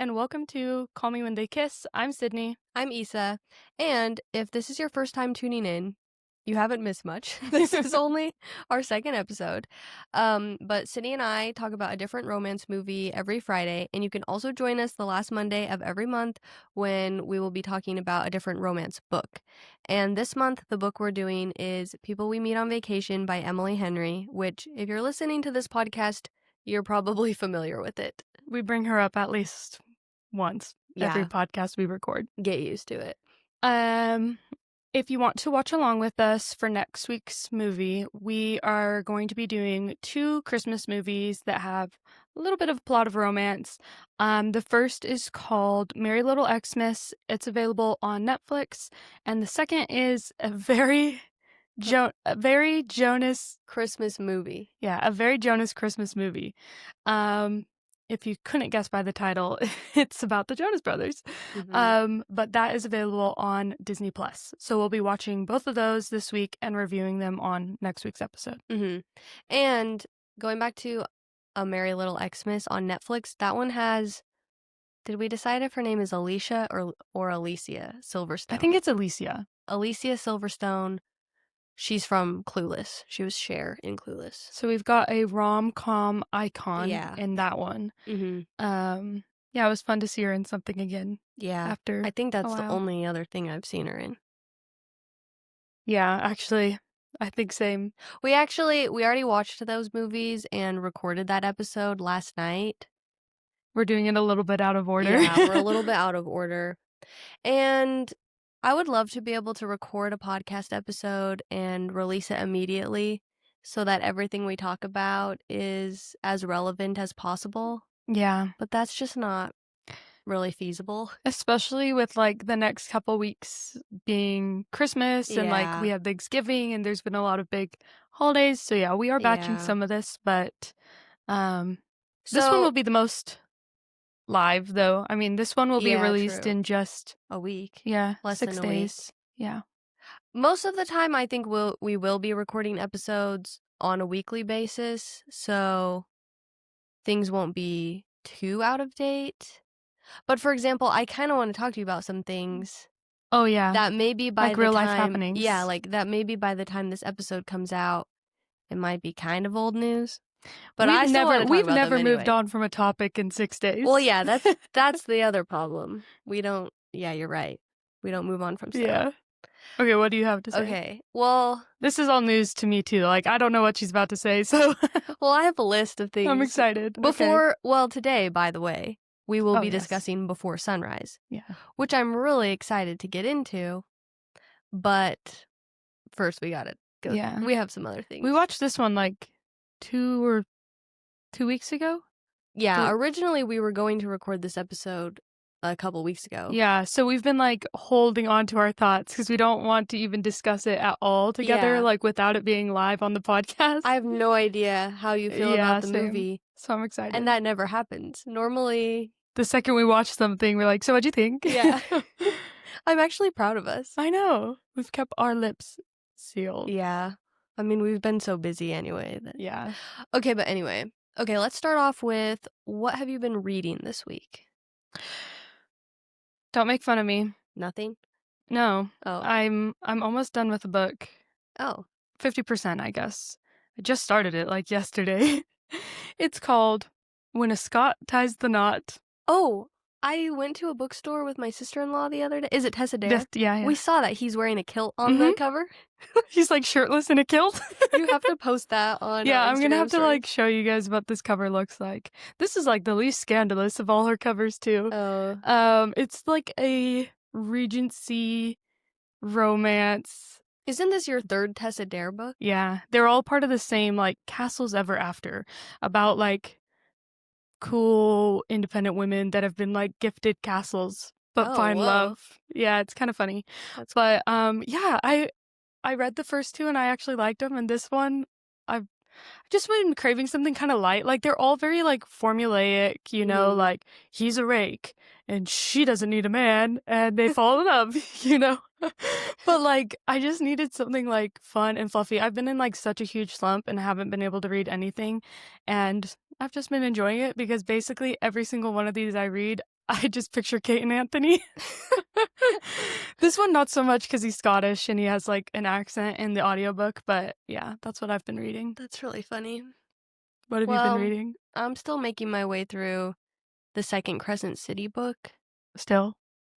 and welcome to Call Me When They Kiss. I'm Sydney. I'm Issa, and if this is your first time tuning in, you haven't missed much. This is only our second episode. But Sydney and I talk about a different romance movie every Friday, and you can also join us the last Monday of every month when we will be talking about a different romance book. And this month, the book we're doing is People We Meet on Vacation by Emily Henry, which, if you're listening to this podcast, you're probably familiar with it. We bring her up at least once every Yeah. podcast we record. Get used to it. If you want to watch along with us for next week's movie, we are going to be doing 2 Christmas movies that have a little bit of plot of romance. The first is called Merry Little Xmas. It's available on Netflix, and the second is a very Jonas Christmas movie. Yeah, a very Jonas Christmas movie. If you couldn't guess by the title, it's about the Jonas Brothers. But that is available on Disney Plus. So we'll be watching both of those this week and reviewing them on next week's episode. And going back to A Merry Little Xmas on Netflix, that one has, did we decide if her name is Alicia or Alicia Silverstone? I think it's Alicia. Alicia Silverstone. She's from Clueless. She was Cher in Clueless. So we've got a rom-com icon in that one. Yeah, it was fun to see her in something again. Yeah. After I think that's the only other thing I've seen her in. Yeah, actually, I think same. We already watched those movies and recorded that episode last night. We're doing it a little bit out of order. Yeah, we're a little bit out of order. And I would love to be able to record a podcast episode and release it immediately so that everything we talk about is as relevant as possible. Yeah. But that's just not really feasible. Especially with, like, the next couple weeks being Christmas and, like, we have Thanksgiving and there's been a lot of big holidays. So, yeah, we are batching some of this, but this one will be the most live, though. I mean, this one will be released in just a week. Yeah, less 6 than days. Yeah. Most of the time, I think we will be recording episodes on a weekly basis, so things won't be too out of date. But for example, I kind of want to talk to you about some things. Oh yeah, that maybe by like the real time, life happenings. Yeah, like that maybe by the time this episode comes out, it might be kind of old news. But we've never moved on from a topic in 6 days. Well, yeah, that's the other problem. We don't. Yeah, you're right. We don't move on from stuff. Yeah. Okay, what do you have to say? Okay, well, this is all news to me too. Like, I don't know what she's about to say, so. Well, I have a list of things. I'm excited. Today, by the way, we will be discussing Before Sunrise. Yeah. Which I'm really excited to get into. But first, we gotta go. Yeah. We have some other things. We watched this one like 2 weeks ago. Yeah, originally we were going to record this episode a couple weeks ago. Yeah, so we've been like holding on to our thoughts because we don't want to even discuss it at all together, like without it being live on the podcast. I have no idea how you feel about the movie. So I'm excited. And that never happens. Normally, the second we watch something, we're like, so what'd you think? Yeah. I'm actually proud of us. I know. We've kept our lips sealed. Yeah. I mean, we've been so busy anyway. Yeah. Okay, but anyway. Okay, let's start off with, what have you been reading this week? Don't make fun of me. Nothing? No. Oh. I'm almost done with the book. Oh. 50%, I guess. I just started it like yesterday. It's called When a Scot Ties the Knot. Oh, I went to a bookstore with my sister-in-law the other day. Is it Tessa Dare? Yeah. We saw that he's wearing a kilt on the cover. He's like shirtless in a kilt. You have to post that on I'm gonna have story. to like show you guys what this cover looks like. This is like the least scandalous of all her covers too. Oh. It's like a Regency romance. Isn't this your third Tessa Dare book? Yeah, they're all part of the same like Castles Ever After, about like cool independent women that have been like gifted castles but find love. Yeah, it's kind of funny. But yeah, I read the first 2 and I actually liked them, and this one I've just been craving something kind of light. Like, they're all very like formulaic, you know, like he's a rake and she doesn't need a man and they fall in love, you know. But like I just needed something like fun and fluffy. I've been in like such a huge slump and haven't been able to read anything, and I've just been enjoying it because basically every single one of these I read, I just picture Kate and Anthony. This one, not so much because he's Scottish and he has like an accent in the audiobook, but yeah, that's what I've been reading. That's really funny. What have you been Well, reading? I'm still making my way through the second Crescent City book. Still?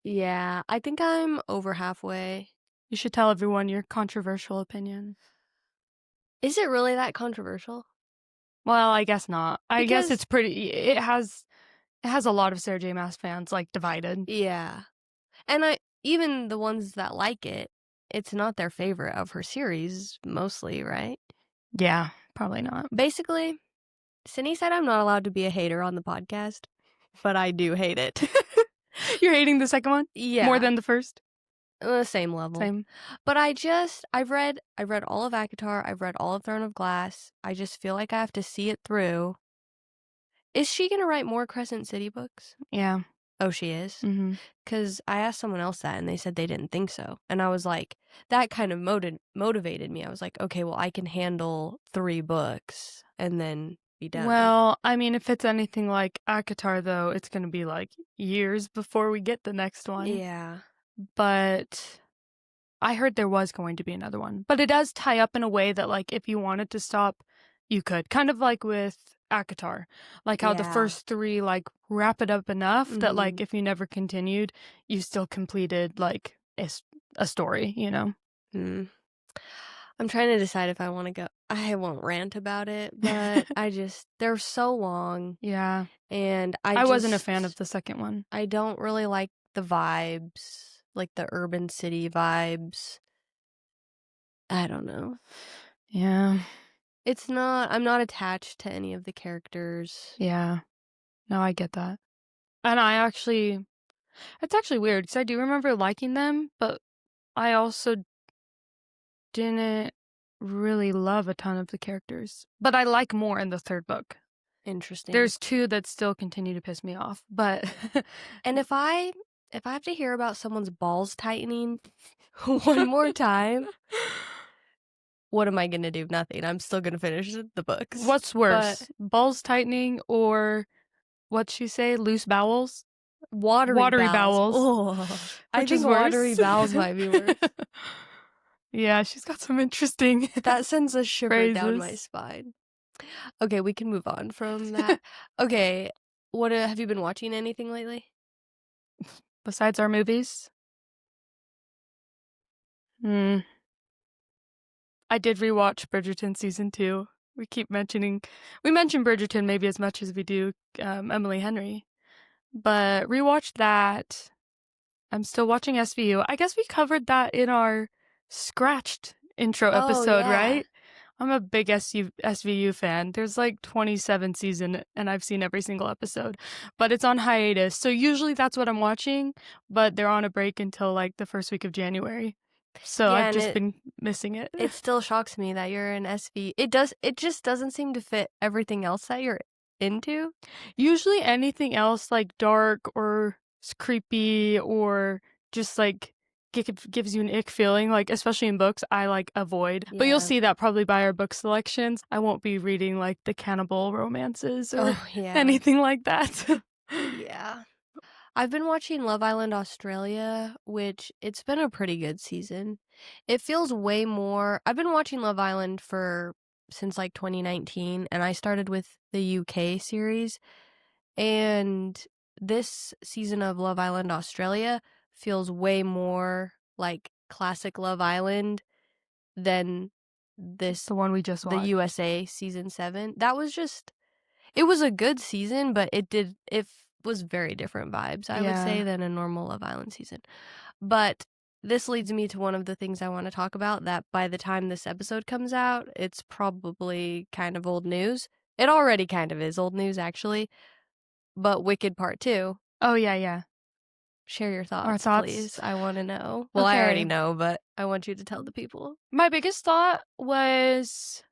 Yeah, I think I'm over halfway. You should tell everyone your controversial opinion. Is it really that controversial? Well, I guess not. I guess Because it's pretty. It has a lot of Sarah J. Maas fans like divided. yeah. And even the ones that like it, it's not their favorite of her series, mostly, right? Yeah, probably not. Basically, Cindy said I'm not allowed to be a hater on the podcast, but I do hate it. You're hating the second one? Yeah. More than the first? The same level. Same. But I've read all of ACOTAR, I've read all of Throne of Glass. I just feel like I have to see it through. Is she gonna write more Crescent City books? Yeah. Oh, she is? Mm-hmm. Because I asked someone else that, and they said they didn't think so. And I was like, that kind of motivated me. I was like, okay, well, I can handle 3 books and then be done. Well, I mean, if it's anything like ACOTAR, though, it's going to be like years before we get the next one. Yeah. But I heard there was going to be another one. But it does tie up in a way that, like, if you wanted to stop, you could. Kind of like with ACOTAR. Like how the Yeah. first 3, like, wrap it up enough that, like, Mhm. if you never continued, you still completed, like, a story, you know? Mm. I'm trying to decide if I want to go. I won't rant about it, but they're so long. Yeah. And I wasn't a fan of the second one. I don't really like the vibes, like the urban city vibes. I don't know. Yeah. I'm not attached to any of the characters. Yeah. No, I get that. And it's actually weird because I do remember liking them, but I also didn't really love a ton of the characters. But I like more in the third book. Interesting. There's 2 that still continue to piss me off, but And if I have to hear about someone's balls tightening one more time, what am I going to do? Nothing. I'm still going to finish the books. What's worse? Balls tightening or what'd she say? Loose bowels? Watery bowels. Oh, I Which think is worse? watery bowels might be worse. Yeah, she's got some interesting That sends a shiver down my phrases. spine. Okay, we can move on from that. Okay, what have you been watching anything lately? Besides our movies? I did rewatch Bridgerton season 2. We mention Bridgerton maybe as much as we do Emily Henry, but rewatched that. I'm still watching SVU. I guess we covered that in our Scratched intro episode, yeah. right? I'm a big SVU fan. There's like 27 seasons, and I've seen every single episode, but it's on hiatus. So usually that's what I'm watching, but they're on a break until like the first week of January. So Yeah, I've just been missing it. It still shocks me that you're an SV. It just doesn't seem to fit everything else that you're into. Usually anything else like dark or creepy or just like gives you an ick feeling, like especially in books, I like avoid. Yeah. But you'll see that probably by our book selections. I won't be reading like the cannibal romances or anything like that. Yeah. I've been watching Love Island Australia, which it's been a pretty good season. It feels way more. I've been watching Love Island since like 2019, and I started with the UK series. And this season of Love Island Australia feels way more like classic Love Island than the one we just watched. The USA season 7. It was a good season, but it was very different vibes, I would say, than a normal Love Island season. But this leads me to one of the things I want to talk about, that by the time this episode comes out, it's probably kind of old news. It already kind of is old news, actually. But Wicked Part 2. Oh, yeah. Share your thoughts, Our thoughts? please. I want to know. Well, I already know, but I want you to tell the people. My biggest thought was,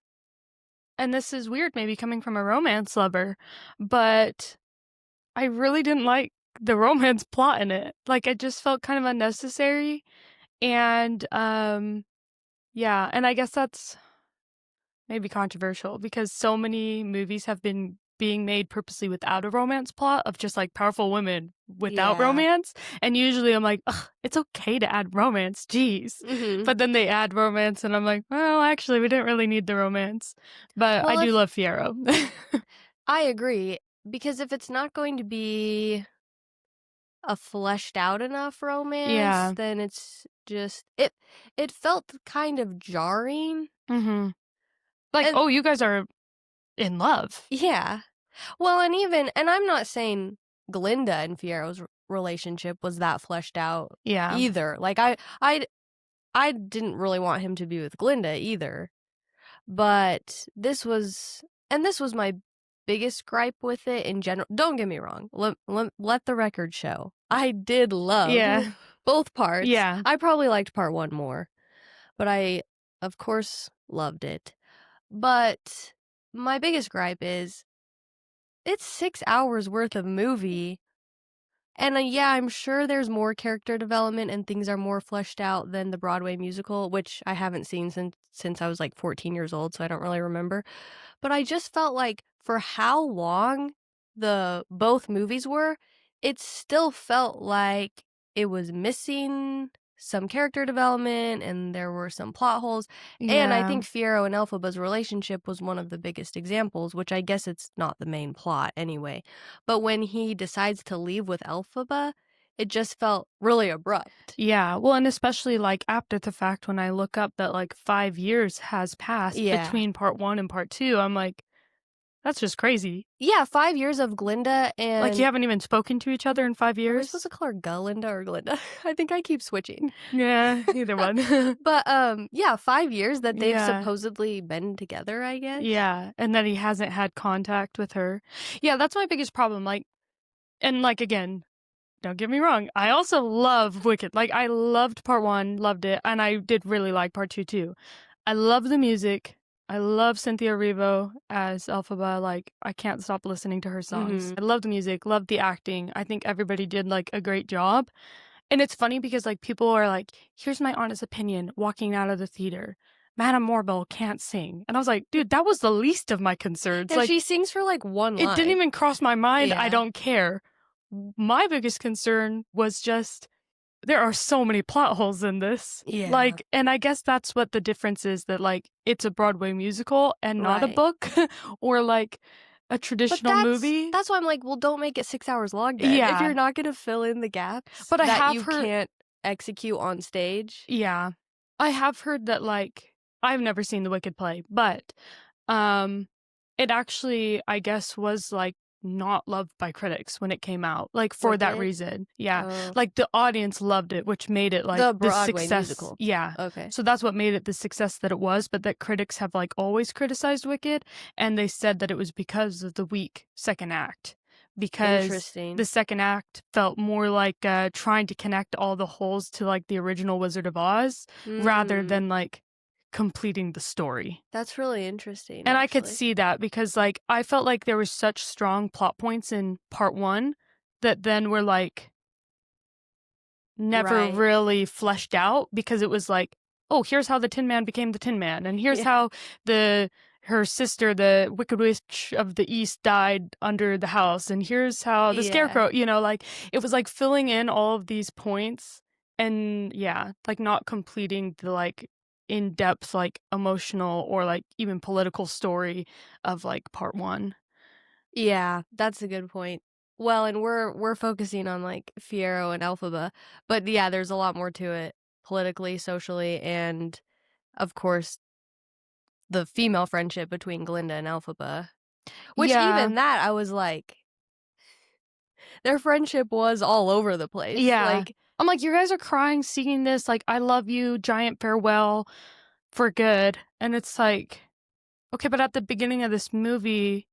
and this is weird maybe coming from a romance lover, but I really didn't like the romance plot in it. Like, it just felt kind of unnecessary. And, yeah, and I guess that's maybe controversial because so many movies have been being made purposely without a romance plot of just like powerful women without Yeah. romance. And usually I'm like, ugh, it's okay to add romance, jeez. Mm-hmm. But then they add romance, and I'm like, well, actually, we didn't really need the romance. But I Well, do love Fiyero. I agree, because if it's not going to be a fleshed out enough romance, Yeah. then it's just it felt kind of jarring. Mm-hmm. Like, And oh, you guys are in love. yeah. Well, and I'm not saying Glinda and Fiero's relationship was that fleshed out Yeah. either. Like I didn't really want him to be with Glinda either. But this was my biggest gripe with it in general. Don't get me wrong. Let the record show. I did love Yeah. both parts. Yeah. I probably liked part 1 more, but I of course loved it. But my biggest gripe is it's 6 hours worth of movie. And yeah, I'm sure there's more character development and things are more fleshed out than the Broadway musical, which I haven't seen since I was like 14 years old, so I don't really remember. But I just felt like for how long both movies were, it still felt like it was missing some character development and there were some plot holes. And I Yeah. think Fiero and Elphaba's relationship was one of the biggest examples, which I guess it's not the main plot anyway. But when he decides to leave with Elphaba, it just felt really abrupt. Yeah. Well, and especially like after the fact, when I look up that like 5 years has passed Yeah. between part 1 and part 2, I'm like, that's just crazy. Yeah, 5 years of Glinda and... Like, you haven't even spoken to each other in 5 Are we years? supposed to call her Glinda or Glinda? I think I keep switching. Yeah, either one. But, yeah, 5 years that they've Yeah. supposedly been together, I guess. Yeah, and that he hasn't had contact with her. Yeah, that's my biggest problem, like, and, like, again, don't get me wrong, I also love Wicked. Like, I loved part 1, loved it, and I did really like part 2 too. I love the music. I love Cynthia Erivo as Elphaba. Like, I can't stop listening to her songs. Mhm. I love the music, love the acting. I think everybody did, like, a great job. And it's funny because, like, people are like, here's my honest opinion walking out of the theater. Madame Morrible can't sing. And I was like, dude, that was the least of my concerns. And like, she sings for, like, one line. it didn't even cross my mind. I Yeah. don't care. My biggest concern was just there are so many plot holes in this. Yeah. Like, and I guess that's what the difference is, that like it's a Broadway musical and not a Right. book or like a traditional movie. That's why I'm like, well, don't make it 6 hours long then. If Yeah. you're not going to fill in the gaps But I that have you heard- can't execute on stage. Yeah. I have heard that, like, I've never seen the Wicked play, but it actually, I guess, was like not loved by critics when it came out, like for that Wicked? reason. Yeah. Oh. Like the audience loved it, which made it like The the Broadway success. musical. Yeah. Okay. So that's what made it the success that it was, but that critics have like always criticized Wicked, and they said that it was because of the weak second act. Because Interesting. the second act felt more like trying to connect all the holes to like the original Wizard of Oz rather Mm. than like completing the story. That's really interesting. And I could actually. see that because like I felt like there was such strong plot points in part 1 that then were like never Right. really fleshed out, because it was like, oh, here's how the Tin Man became the Tin Man, and here's Yeah. how her sister, the Wicked Witch of the East, died under the house, and here's how the Yeah. Scarecrow, you know, like it was like filling in all of these points and yeah, like not completing the like in-depth like emotional or like even political story of like part 1. Yeah, that's a good point. Well, and we're focusing on like Fiero and Elphaba, but yeah, there's a lot more to it politically, socially, and of course the female friendship between Glinda and Elphaba. Which Yeah. even that I was like, their friendship was all over the place. Yeah. Like, I'm like, you guys are crying singing this like I love you, giant farewell for good. And it's like, okay, but at the beginning of this movie,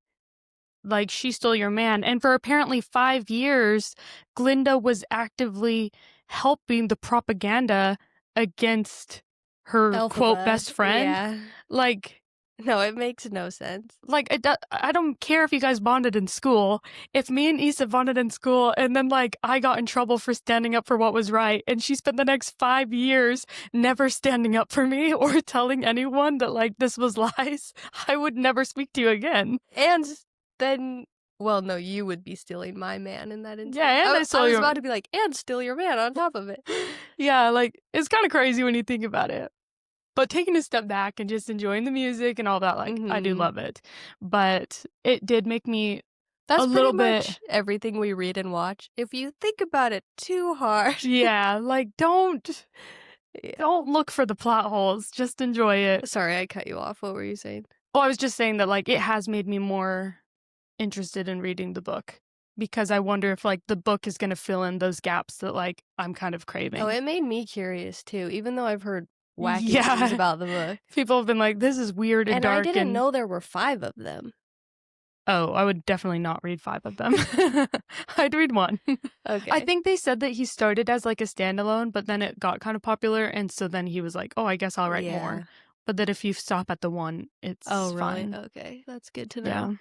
like she stole your man. And for apparently 5 years, Glinda was actively helping the propaganda against her quote Elphaba, best friend. Yeah. Like, No, it makes no sense. like I don't care if you guys bonded in school. If me and Issa bonded in school and then like I got in trouble for standing up for what was right, and she spent the next 5 years never standing up for me or telling anyone that like this was lies, I would never speak to you again. And then, well, no, you would be stealing my man in that instance. Yeah, and I I stole was your about to be like, and steal your man on top of it. Yeah, like, it's kind of crazy when you think about it. But taking a step back and just enjoying the music and all that, like, I do love it. But it did make me That's a pretty little bit. much everything we read and watch. If you think about it too hard. Yeah, like, don't look for the plot holes. Just enjoy it. Sorry, I cut you off. What were you saying? Oh, I was just saying that, like, it has made me more interested in reading the book. Because I wonder if, like, the book is gonna fill in those gaps that, like, I'm kind of craving. Oh, it made me curious, too, even though I've heard wacky things about the book. People have been like, this is weird and dark. And I didn't know there were 5 of them. Oh, I would definitely not read 5 of them. I'd read 1. Okay. I think they said that he started as, like, a standalone, but then it got kind of popular, and so then he was like, oh, I guess I'll write more. But that if you stop at the 1, it's fine. Okay, that's good to know.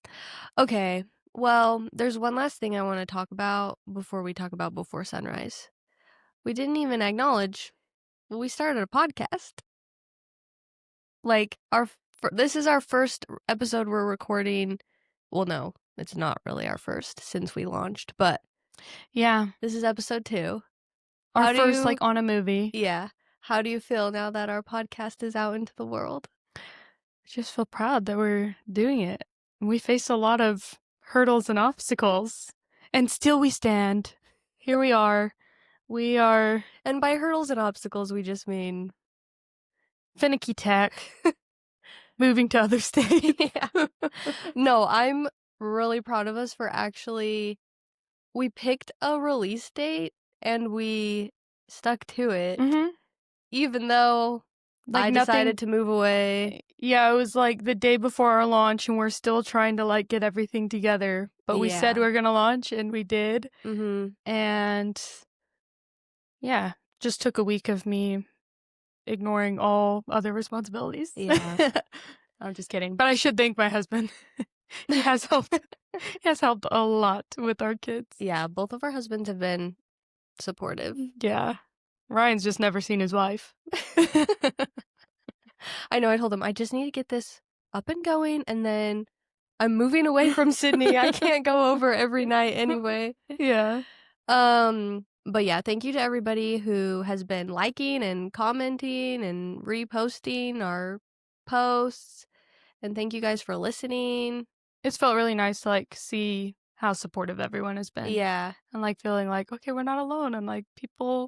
Yeah. Okay, well, there's one last thing I want to talk about before we talk about Before Sunrise. We didn't even acknowledge we started a podcast. Like, this is our first episode we're recording. Well, no, it's not really our first since we launched, but Yeah. this is episode 2. Our first, like, on a movie. Yeah. How do you feel now that our podcast is out into the world? I just feel proud that we're doing it. We faced a lot of hurdles and obstacles, and still we stand. Here we are. We are... And by hurdles and obstacles, we just mean... finicky tech. Moving to other states. Yeah. No, I'm really proud of us for actually... We picked a release date, and we stuck to it. Mm-hmm. Even though I decided to move away. Yeah, it was like the day before our launch, and we're still trying to, like, get everything together. But we said we were gonna launch, and we did. Mm-hmm. And yeah, just took a week of me ignoring all other responsibilities. Yeah. I'm just kidding. But I should thank my husband. He has helped. He has helped a lot with our kids. Yeah, both of our husbands have been supportive. Yeah. Ryan's just never seen his wife. I know, I told him, I just need to get this up and going, and then I'm moving away from Sydney. I can't go over every night anyway. Yeah. But yeah, thank you to everybody who has been liking and commenting and reposting our posts. And thank you guys for listening. It's felt really nice to, like, see how supportive everyone has been. Yeah. And, like, feeling like, okay, we're not alone, and, like, people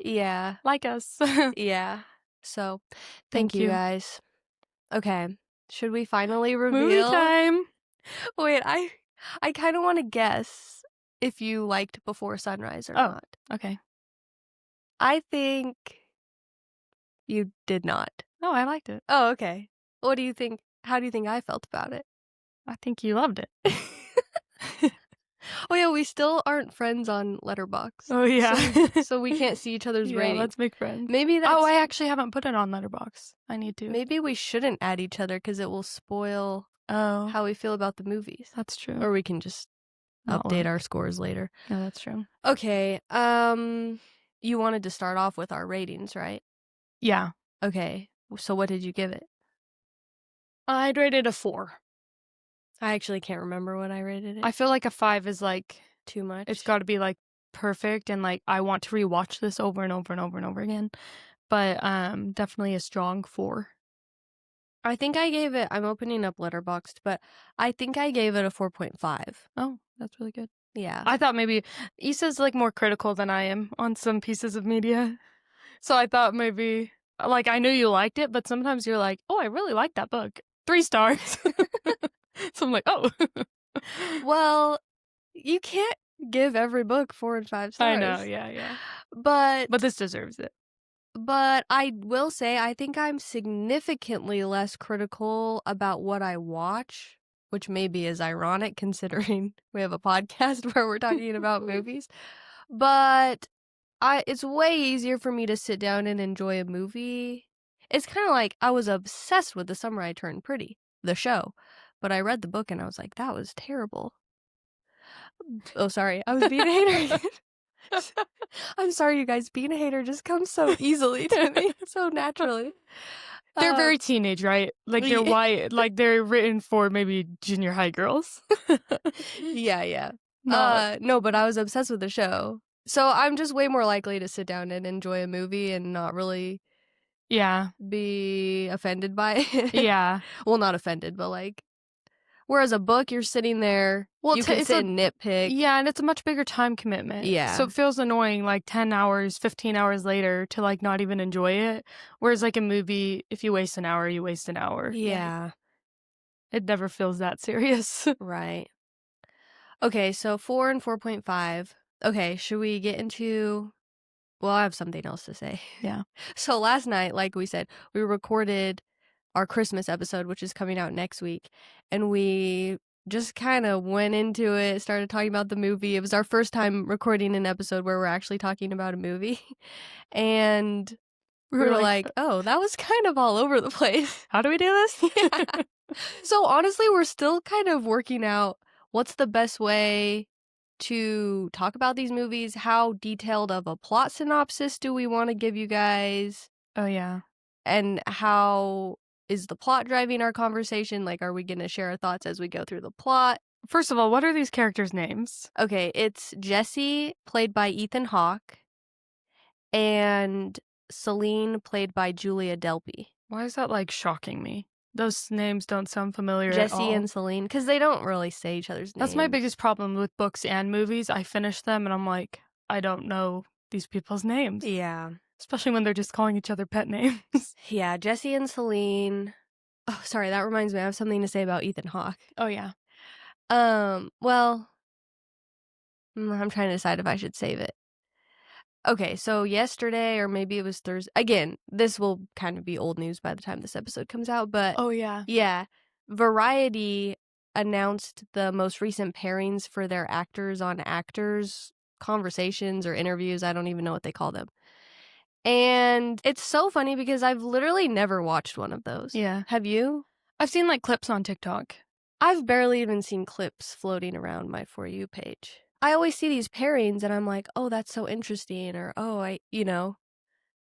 like us. Yeah. So, thank you guys. Okay. Should we finally reveal? Movie time. Wait, I kind of want to guess if you liked Before Sunrise or not. Okay. I think you did not. No, I liked it. Oh, okay. What do you think? How do you think I felt about it? I think you loved it. Oh yeah, we still aren't friends on Letterboxd. Oh yeah. So we can't see each other's ratings. Let's make friends. Maybe that's... Oh, I actually haven't put it on Letterboxd. I need to. Maybe we shouldn't add each other because it will spoil how we feel about the movies. That's true. Or we can just update our scores later. Yeah, that's true. Okay. You wanted to start off with our ratings, right? Yeah. Okay. So what did you give it? I'd rate it a 4. I actually can't remember what I rated it. I feel like a 5 is, like, too much. It's got to be, like, perfect, and, like, I want to rewatch this over and over and over and over again. But definitely a strong 4. I think I gave it... I'm opening up Letterboxd, but I think I gave it a 4.5. Oh, that's really good. Yeah. I thought maybe Issa's, like, more critical than I am on some pieces of media. So I thought maybe, like, I knew you liked it, but sometimes you're like, oh, I really like that book. 3 stars. So I'm like, oh. Well, you can't give every book 4 and 5 stars. I know, yeah. But this deserves it. But I will say, I think I'm significantly less critical about what I watch, which maybe is ironic considering we have a podcast where we're talking about movies. But it's way easier for me to sit down and enjoy a movie. It's kind of like I was obsessed with The Summer I Turned Pretty, the show. But I read the book and I was like, that was terrible. Oh, sorry. I was being a hater again. I'm sorry, you guys. Being a hater just comes so easily to me, so naturally. They're very teenage, right? Like, they're white, like, they're written for maybe junior high girls. Yeah. Not No, but I was obsessed with the show. So I'm just way more likely to sit down and enjoy a movie and not really Yeah. be offended by it. Yeah. Well, not offended, but, like, whereas a book, you're sitting there, Well, you can it's sit a and nitpick. yeah, and it's a much bigger time commitment. So Yeah. it feels annoying, like, 10 hours, 15 hours later to, like, not even enjoy it. Whereas, like, a movie, if you waste an hour, you waste an hour. Yeah. It never feels that serious. Right. Okay, so 4 and 4.5. Okay, should we get into well, I have something else to say. Yeah. So last night, like we said, we recorded our Christmas episode, which is coming out next week, and we just kind of went into it, started talking about the movie. It was our first time recording an episode where we're actually talking about a movie. And We we were were like, like, oh, that was kind of all over the place. "How do we do this?" Yeah. So honestly, we're still kind of working out what's the best way to talk about these movies. How detailed of a plot synopsis do we want to give you guys? Oh, yeah. And how is the plot driving our conversation? Like, are we going to share our thoughts as we go through the plot? First of all, what are these characters' names? Okay, it's Jesse, played by Ethan Hawke, and Celine, played by Julia Delpy. Why is that, like, shocking me? Those names don't sound familiar at Jesse all. and Celine, because they don't really say each other's names. That's my biggest problem with books and movies. I finish them and I'm like, I don't know these people's names. Yeah. Especially when they're just calling each other pet names. Yeah, Jesse and Celine. Oh, sorry, that reminds me. I have something to say about Ethan Hawke. Oh, yeah. Well, I'm trying to decide if I should save it. Okay, so yesterday, or maybe it was Thursday. Again, this will kind of be old news by the time this episode comes out, but Oh, yeah. yeah, Variety announced the most recent pairings for their actors on actors conversations or interviews. I don't even know what they call them. And it's so funny because I've literally never watched one of those. Yeah. Have you? I've seen, like, clips on TikTok. I've barely even seen clips floating around my For You page. I always see these pairings and I'm like, oh, that's so interesting, or oh,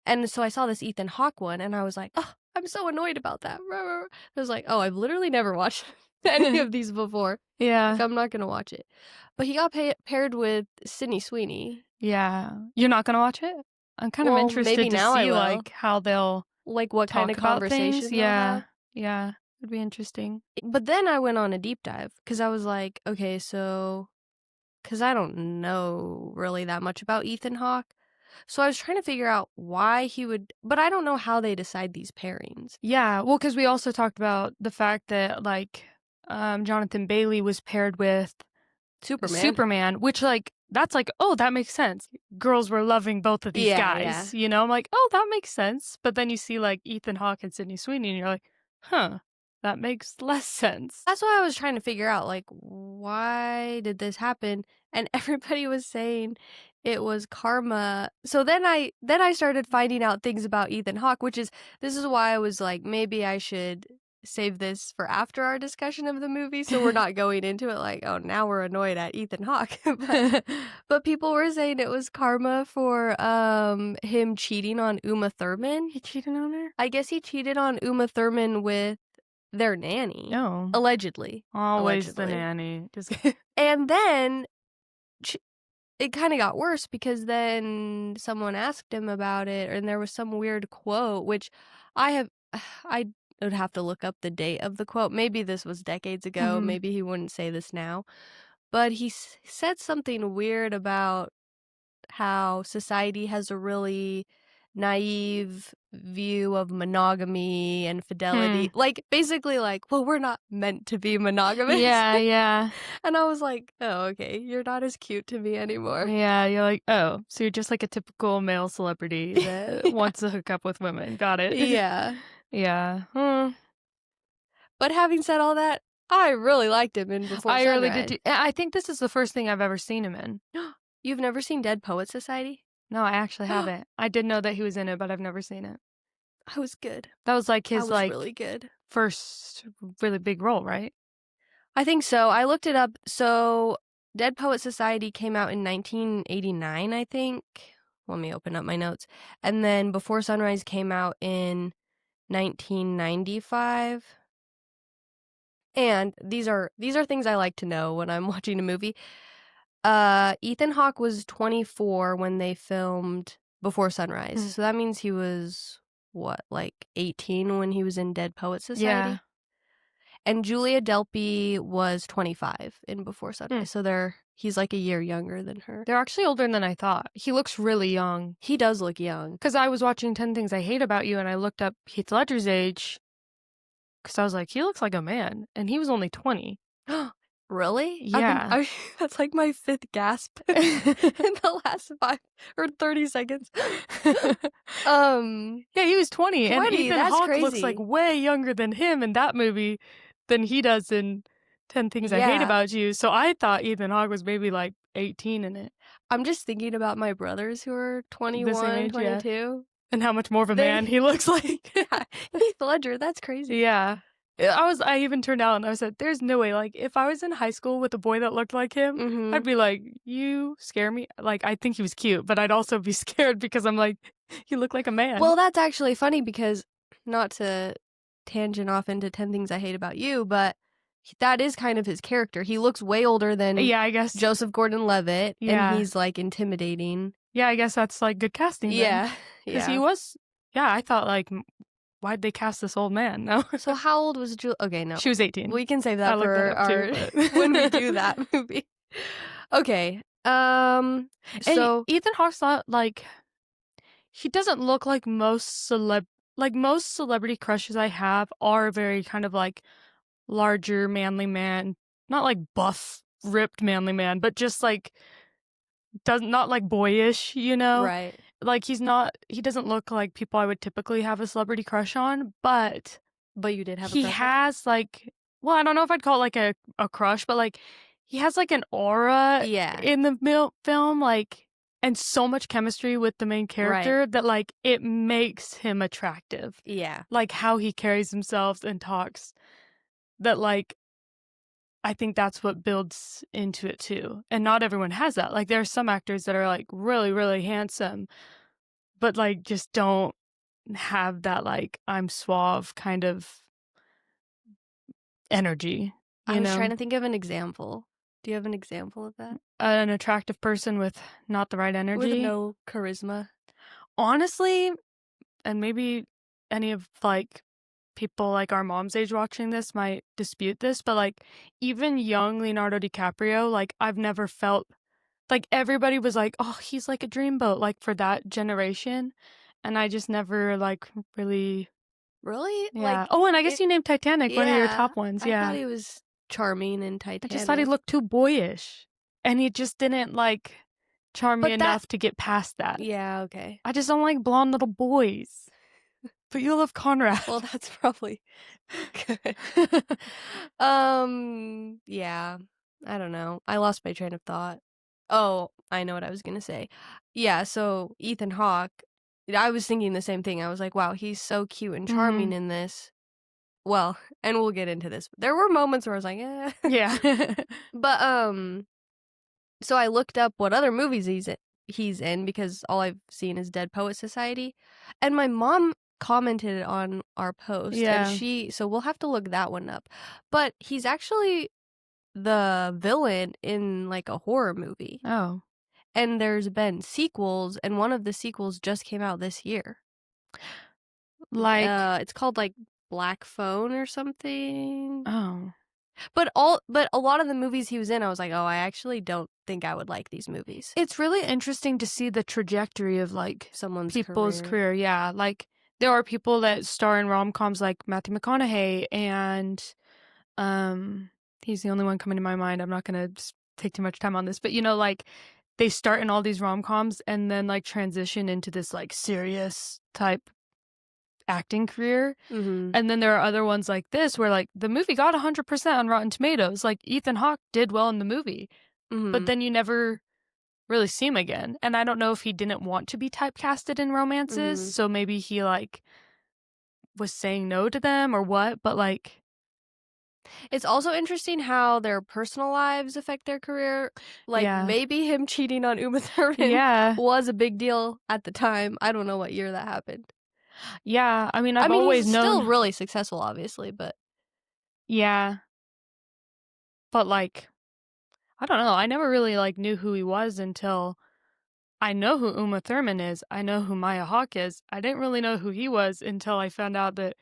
And so I saw this Ethan Hawke one and I was like, oh, I'm so annoyed about that. I was like, oh, I've literally never watched any of these before. Yeah. Like, I'm not going to watch it. But he got paired with Sydney Sweeney. Yeah. You're not going to watch it? I'm kind of Well, interested maybe to now I see, will. like, how they'll Like what talk kind of about conversations things. they'll Yeah. have. Yeah. It'd be interesting. But then I went on a deep dive because I was like, okay, so, because I don't know really that much about Ethan Hawke. So I was trying to figure out why he would, but I don't know how they decide these pairings. Yeah. Well, because we also talked about the fact that, like, Jonathan Bailey was paired with Superman, which, like, that's like, oh, that makes sense. Girls were loving both of these guys, Yeah. you know? I'm like, oh, that makes sense. But then you see, like, Ethan Hawke and Sydney Sweeney, and you're like, huh, that makes less sense. That's why I was trying to figure out, like, why did this happen? And everybody was saying it was karma. So then I started finding out things about Ethan Hawke, this is why I was like, maybe I should save this for after our discussion of the movie, so we're not going into it like, oh, now we're annoyed at Ethan Hawke. But people were saying it was karma for him cheating on Uma Thurman. He cheated on her? I guess he cheated on Uma Thurman with their nanny. No. Allegedly. Always the nanny. Just And then it kind of got worse because then someone asked him about it, and there was some weird quote, which I would have to look up the date of the quote. Maybe this was decades ago. Mhm. Maybe he wouldn't say this now. But he said something weird about how society has a really naive view of monogamy and fidelity. Like, basically, like, well, we're not meant to be monogamous. Yeah. And I was like, oh, okay, you're not as cute to me anymore. Yeah, you're like, oh, so you're just like a typical male celebrity that wants to hook up with women. Got it. Yeah. Yeah. But having said all that, I really liked him in Before I Sunrise. really did too. I think this is the first thing I've ever seen him in. You've never seen Dead Poet Society? No, I actually haven't. I did know that he was in it, but I've never seen it. I was good. That was like I his was like really good. first really big role, right? I think so. I looked it up. So Dead Poet Society came out in 1989, I think. Let me open up my notes. And then Before Sunrise came out in 1995. And these are things I like to know when I'm watching a movie. Ethan Hawke was 24 when they filmed Before Sunrise. So that means he was, what, like 18 when he was in Dead Poets Society? Yeah. And Julia Delpy was 25 in Before Sunrise. So he's like a year younger than her. They're actually older than I thought. He looks really young. He does look young. Because I was watching 10 Things I Hate About You, and I looked up Heath Ledger's age, because I was like, he looks like a man, and he was only 20. Really? Yeah. That's like my fifth gasp in the last 5 or 30 seconds. Yeah, he was 20, and 20, Ethan that's Hawke looks like crazy. way younger than him in that movie than he does in 10 Things I Hate Yeah. About You. So I thought Ethan Hawke was maybe like 18 in it. I'm just thinking about my brothers who are The 21, same age, yeah. 22. And how much more of a man he looks like. Yeah, Heath Ledger, that's crazy. Yeah. I even turned out and I said, there's no way. Like, if I was in high school with a boy that looked like him, I'd be like, you scare me. Like, I think he was cute, but I'd also be scared because I'm like, you look like a man. Well, that's actually funny because, not to tangent off into 10 Things I Hate About You, but that is kind of his character. He looks way older than yeah, I guess. Joseph Gordon-Levitt, Yeah. and he's, like, intimidating. Yeah, I guess that's, like, good casting then. Yeah. Because he was, yeah, I thought, like, why'd they cast this old man? No. So how old was Julia? Okay, no. She was 18. We can save that I looked for that up our too, but- when we do that movie. Okay. And So Ethan Hawke's not, like, he doesn't look like most celebrity crushes I have are very kind of, like, larger, manly man. Not, like, buff, ripped, manly man, but just, like, not, like, boyish, you know? right. Like, he doesn't look like people I would typically have a celebrity crush on, but But you did have a he crush on him? has, like, well, I don't know if I'd call it, like, a crush, but, like, he has, like, an aura Yeah. in the film, like, and so much chemistry with the main character that, like, it makes him attractive. Yeah. Like, how he carries himself and talks, that, like, I think that's what builds into it too. And not everyone has that. Like, there are some actors that are, like, really, really handsome, but, like, just don't have that, like, I'm suave kind of energy. I was trying to think of an example. Do you have an example of that? An attractive person with not the right energy. With no charisma? Honestly, and maybe any of, like, people like our mom's age watching this might dispute this, but, like, even young Leonardo DiCaprio, like, I've never felt like everybody was like, oh, he's like a dreamboat, like, for that generation, and I just never, like, really. Really? Yeah. Like, Oh, and I guess you named Titanic one of your top ones. I Yeah. thought he was charming in I Titanic. just thought he looked too boyish, and he just didn't, like, charm me enough to get past that. Yeah, okay. I just don't like blonde little boys. But you love Conrad. Well, that's probably good. Yeah. I don't know. I lost my train of thought. Oh, I know what I was gonna say. Yeah, so Ethan Hawke, I was thinking the same thing. I was like, wow, he's so cute and charming in this. Well, and we'll get into this. There were moments where I was like, eh. Yeah. But so I looked up what other movies he's in because all I've seen is Dead Poet Society, and my mom commented on our post. Yeah. And so we'll have to look that one up. But he's actually the villain in, like, a horror movie. Oh. And there's been sequels, and one of the sequels just came out this year. Like. It's called, like, Black Phone or something. Oh. But a lot of the movies he was in, I was like, oh, I actually don't think I would like these movies. It's really interesting to see the trajectory of, like, Someone's people's career. Yeah. Like, there are people that star in rom-coms like Matthew McConaughey, and he's the only one coming to my mind. I'm not going to take too much time on this, but, you know, like, they start in all these rom-coms and then, like, transition into this, like, serious type acting career. Mm-hmm. And then there are other ones like this where, like, the movie got 100% on Rotten Tomatoes. Like, Ethan Hawke did well in the movie, but then you never really see him again. And I don't know if he didn't want to be typecasted in romances, so maybe he, like, was saying no to them or what, but, like, it's also interesting how their personal lives affect their career. Like, maybe him cheating on Uma Thurman was a big deal at the time. I don't know what year that happened. Yeah, I mean, I I've mean, always he's still known. really successful, obviously, but Yeah, but, like, I don't know, I never really, like, knew who he was until I know who Uma Thurman is, I know who Maya Hawke is. I didn't really know who he was until I found out that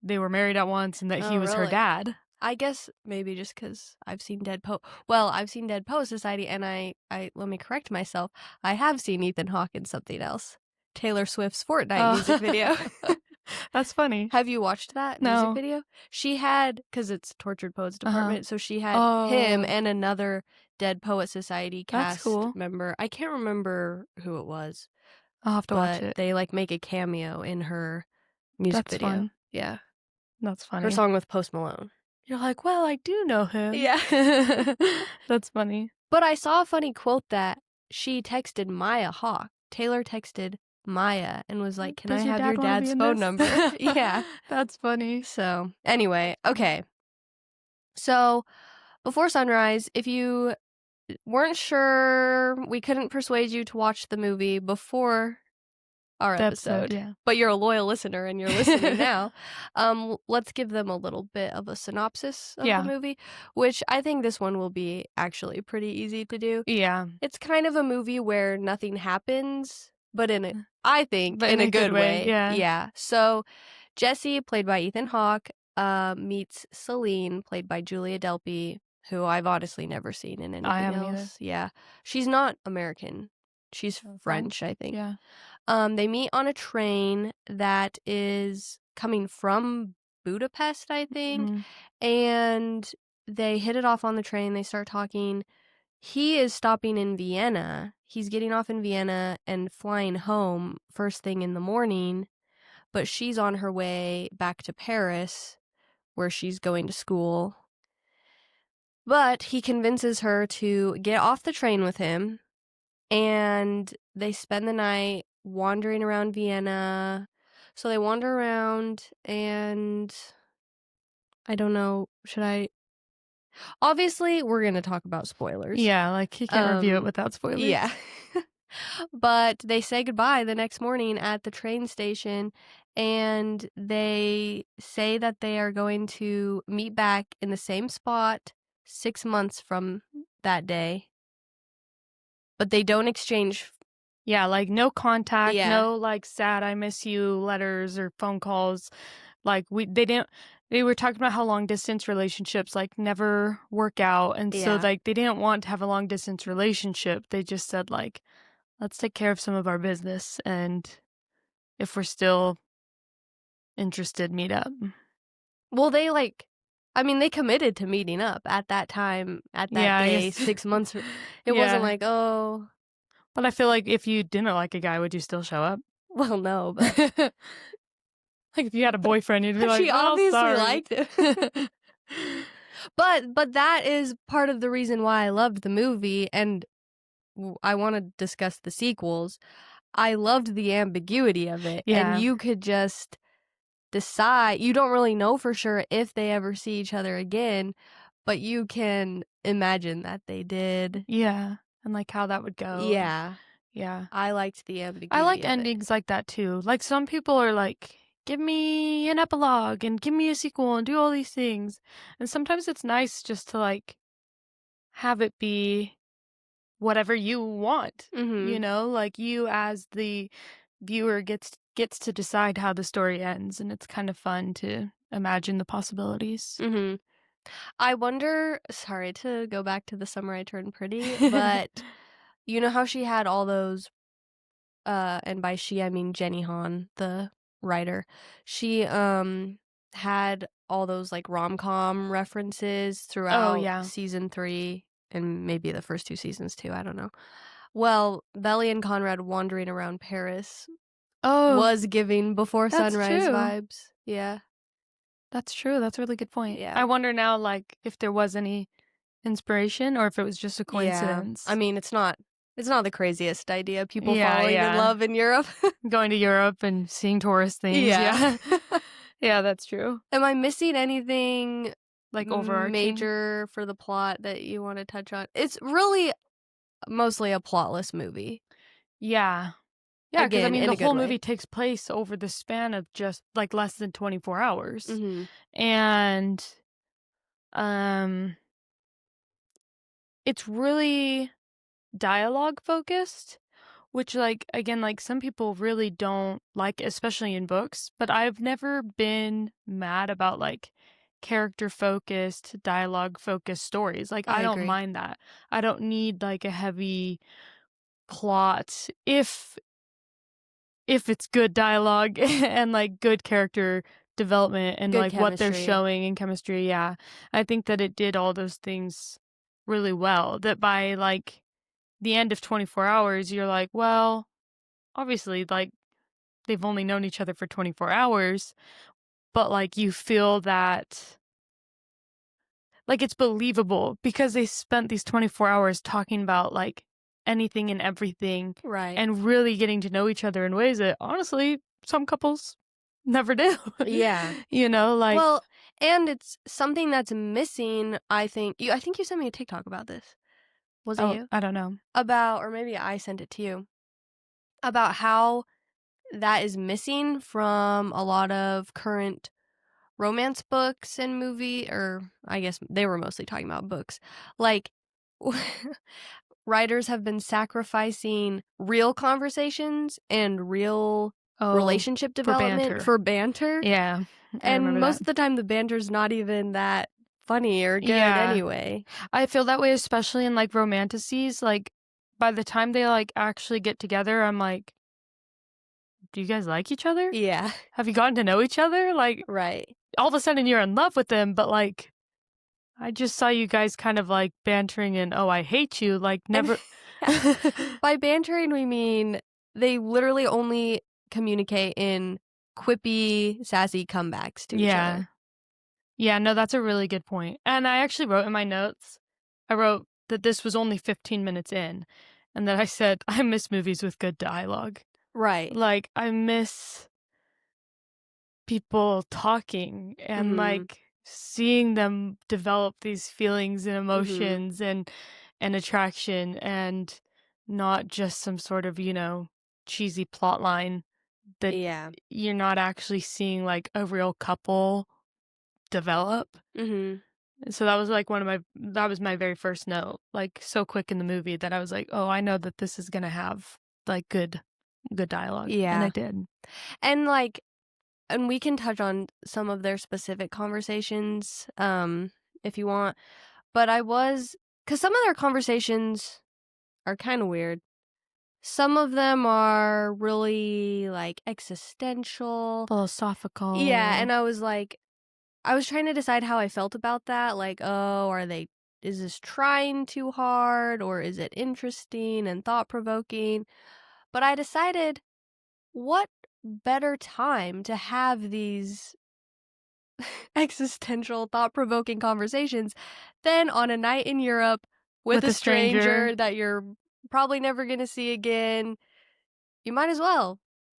they were married at once and that he oh, was her really? dad. I guess maybe just because I've seen I've seen Dead Poet Society, and I let me correct myself, I have seen Ethan Hawke in something else. Taylor Swift's Fortnite music Oh, video. that's funny. Have you watched that music No. video? She had, because it's Tortured Poets Uh-huh. Department, so she had him Oh, and another Dead Poet Society that's cast cool. member. I can't remember who it was, I'll have to watch but it. they, like, make a cameo in her music That's video. fun. Yeah. That's Her funny. song with Post Malone. You're like, "Well, I do know him." Yeah. That's funny. But I saw a funny quote that she texted Maya Hawke. Taylor texted Maya and was like, "Can I Does your have your dad wanna be dad's in phone this? number?" Yeah. That's funny. So, anyway, okay. So, before sunrise, if you weren't sure, we couldn't persuade you to watch the movie before our The episode, episode, yeah. but you're a loyal listener and you're listening now, let's give them a little bit of a synopsis of the Yeah. movie, which I think this one will be actually pretty easy to do. Yeah. It's kind of a movie where nothing happens, but I think, But in in a a good good way, way. yeah. Yeah. So Jesse, played by Ethan Hawke, meets Celine, played by Julia Delpy, who I've honestly never seen in I anything haven't either. else. Yeah. She's not American. She's French, French? I think. Yeah. They meet on a train that is coming from Budapest, I think, Mhm. and they hit it off on the train. They start talking. He is stopping in Vienna. He's getting off in Vienna and flying home first thing in the morning, but she's on her way back to Paris, where she's going to school. But he convinces her to get off the train with him, and they spend the night wandering around Vienna. So they wander around, and I don't know, should I? Obviously, we're going to talk about spoilers. Yeah, like, you can't review it without Yeah. spoilers. But they say goodbye the next morning at the train station, and they say that they are going to meet back in the same spot 6 months from that day. But they don't exchange. Yeah, like, no contact, Yeah. no, like, sad "I miss you" letters or phone calls. Like, they were talking about how long distance relationships, like, never work out, and so, Yeah. like, they didn't want to have a long distance relationship. They just said, like, "Let's take care of some of our business, and if we're still interested, meet up." Well, they committed to meeting up at that time, at that Yeah, I day, guess. 6 months. It wasn't Yeah. like, "Oh, But I feel like if you didn't like a guy, would you still show up? well, no," but Like, if you had a boyfriend, you'd be like, she "Well, obviously sorry." liked him. But that is part of the reason why I loved the movie, and I wanna discuss the sequels. I loved the ambiguity of it, and Yeah. you could just decide. You don't really know for sure if they ever see each other again, but you can imagine that they did. Yeah, and, like, how that would go, and Yeah, yeah. I liked the I ambiguity like of it. endings like that too. Like, some people are like, "Give me an epilogue, and give me a sequel, and do all these things." And sometimes it's nice just to, like, have it be whatever you want, you Mhm, know? Like, you as the viewer gets to decide how the story ends, and it's kind of fun to imagine the possibilities. mhm. I wonder, sorry to go back to The Summer I Turned Pretty, but you know how she had all those, and by she, I mean Jenny Han, the writer. She, had all those, like, rom-com references Oh, throughout yeah. season 3 and maybe the first 2 seasons too, I don't know. Well, Belly and Conrad wandering around Paris Oh, was giving Before that's Sunrise true. vibes. Yeah. That's true, that's a really good point. Yeah. I wonder now, like, if there was any inspiration or if it was just a Yeah. I coincidence. mean, it's not the craziest idea, people Yeah, falling in yeah. love in Europe. Going to Europe and seeing tourist things, Yeah. yeah. Yeah, that's true. Am I missing anything Like, overarching. major for the plot that you wanna touch on? It's really mostly a plotless movie. Yeah. Yeah, because I Again, mean, in the a good whole way. movie takes place over the span of just like less than 24 hours. Mhm. And um it's really dialogue focused, which like again, like some people really don't like, especially in books, but I've never been mad about like character focused, dialogue focused stories. Like I I don't agree. mind that. I don't need like a heavy plot if it's good dialogue and like good character development and Good like what they're chemistry. showing in chemistry. Yeah. I think that it did all those things really well. That by like the end of 24 hours, you're like, well, obviously, like they've only known each other for 24 hours, but like you feel that like it's believable because they spent these 24 hours talking about like anything and everything Right. and really getting to know each other in ways that honestly some couples never do. Yeah. You know, like, Well, and it's something that's missing, I think. I think you sent me a TikTok about this. Was it oh, you? I don't know. About, or maybe I sent it to you, about how that is missing from a lot of current romance books and movie, or I guess they were mostly talking about books. Like, writers have been sacrificing real conversations and real Oh, relationship for development banter. for banter. Yeah, I And remember most that. of the time, the banter's not even that funny or good Yeah, anyway. I feel that way, especially in like romanticies. Like, by the time they like actually get together, I'm like, do you guys like each other? Yeah, Have you gotten to know each other? Like, right. all of a sudden you're in love with them, but like, I just saw you guys kind of like bantering and oh, I hate you. Like, And never. yeah, by bantering, we mean they literally only communicate in quippy, sassy comebacks to each Yeah. other. Yeah, no, that's a really good point. And I actually wrote in my notes, I wrote that this was only 15 minutes in, and that I said, I miss movies with good dialogue. Right. Like, I miss people talking and Mhm. like seeing them develop these feelings and Mhm. emotions and attraction and not just some sort of, cheesy plot line that Yeah. you're not actually seeing like a real couple develop. Mhm. So that was like that was my very first note, like so quick in the movie that I was like, "Oh, I know that this is going to have like good dialogue." And Yeah. it did. And like, and we can touch on some of their specific conversations, if you want. But because some of their conversations are kind of weird. Some of them are really like existential. Yeah, Philosophical. and I was trying to decide how I felt about that. Like, oh, is this trying too hard, or is it interesting and thought provoking? But I decided, what better time to have these existential, thought provoking conversations than on a night in Europe with With a a stranger. stranger that you're probably never going to see again. You might as well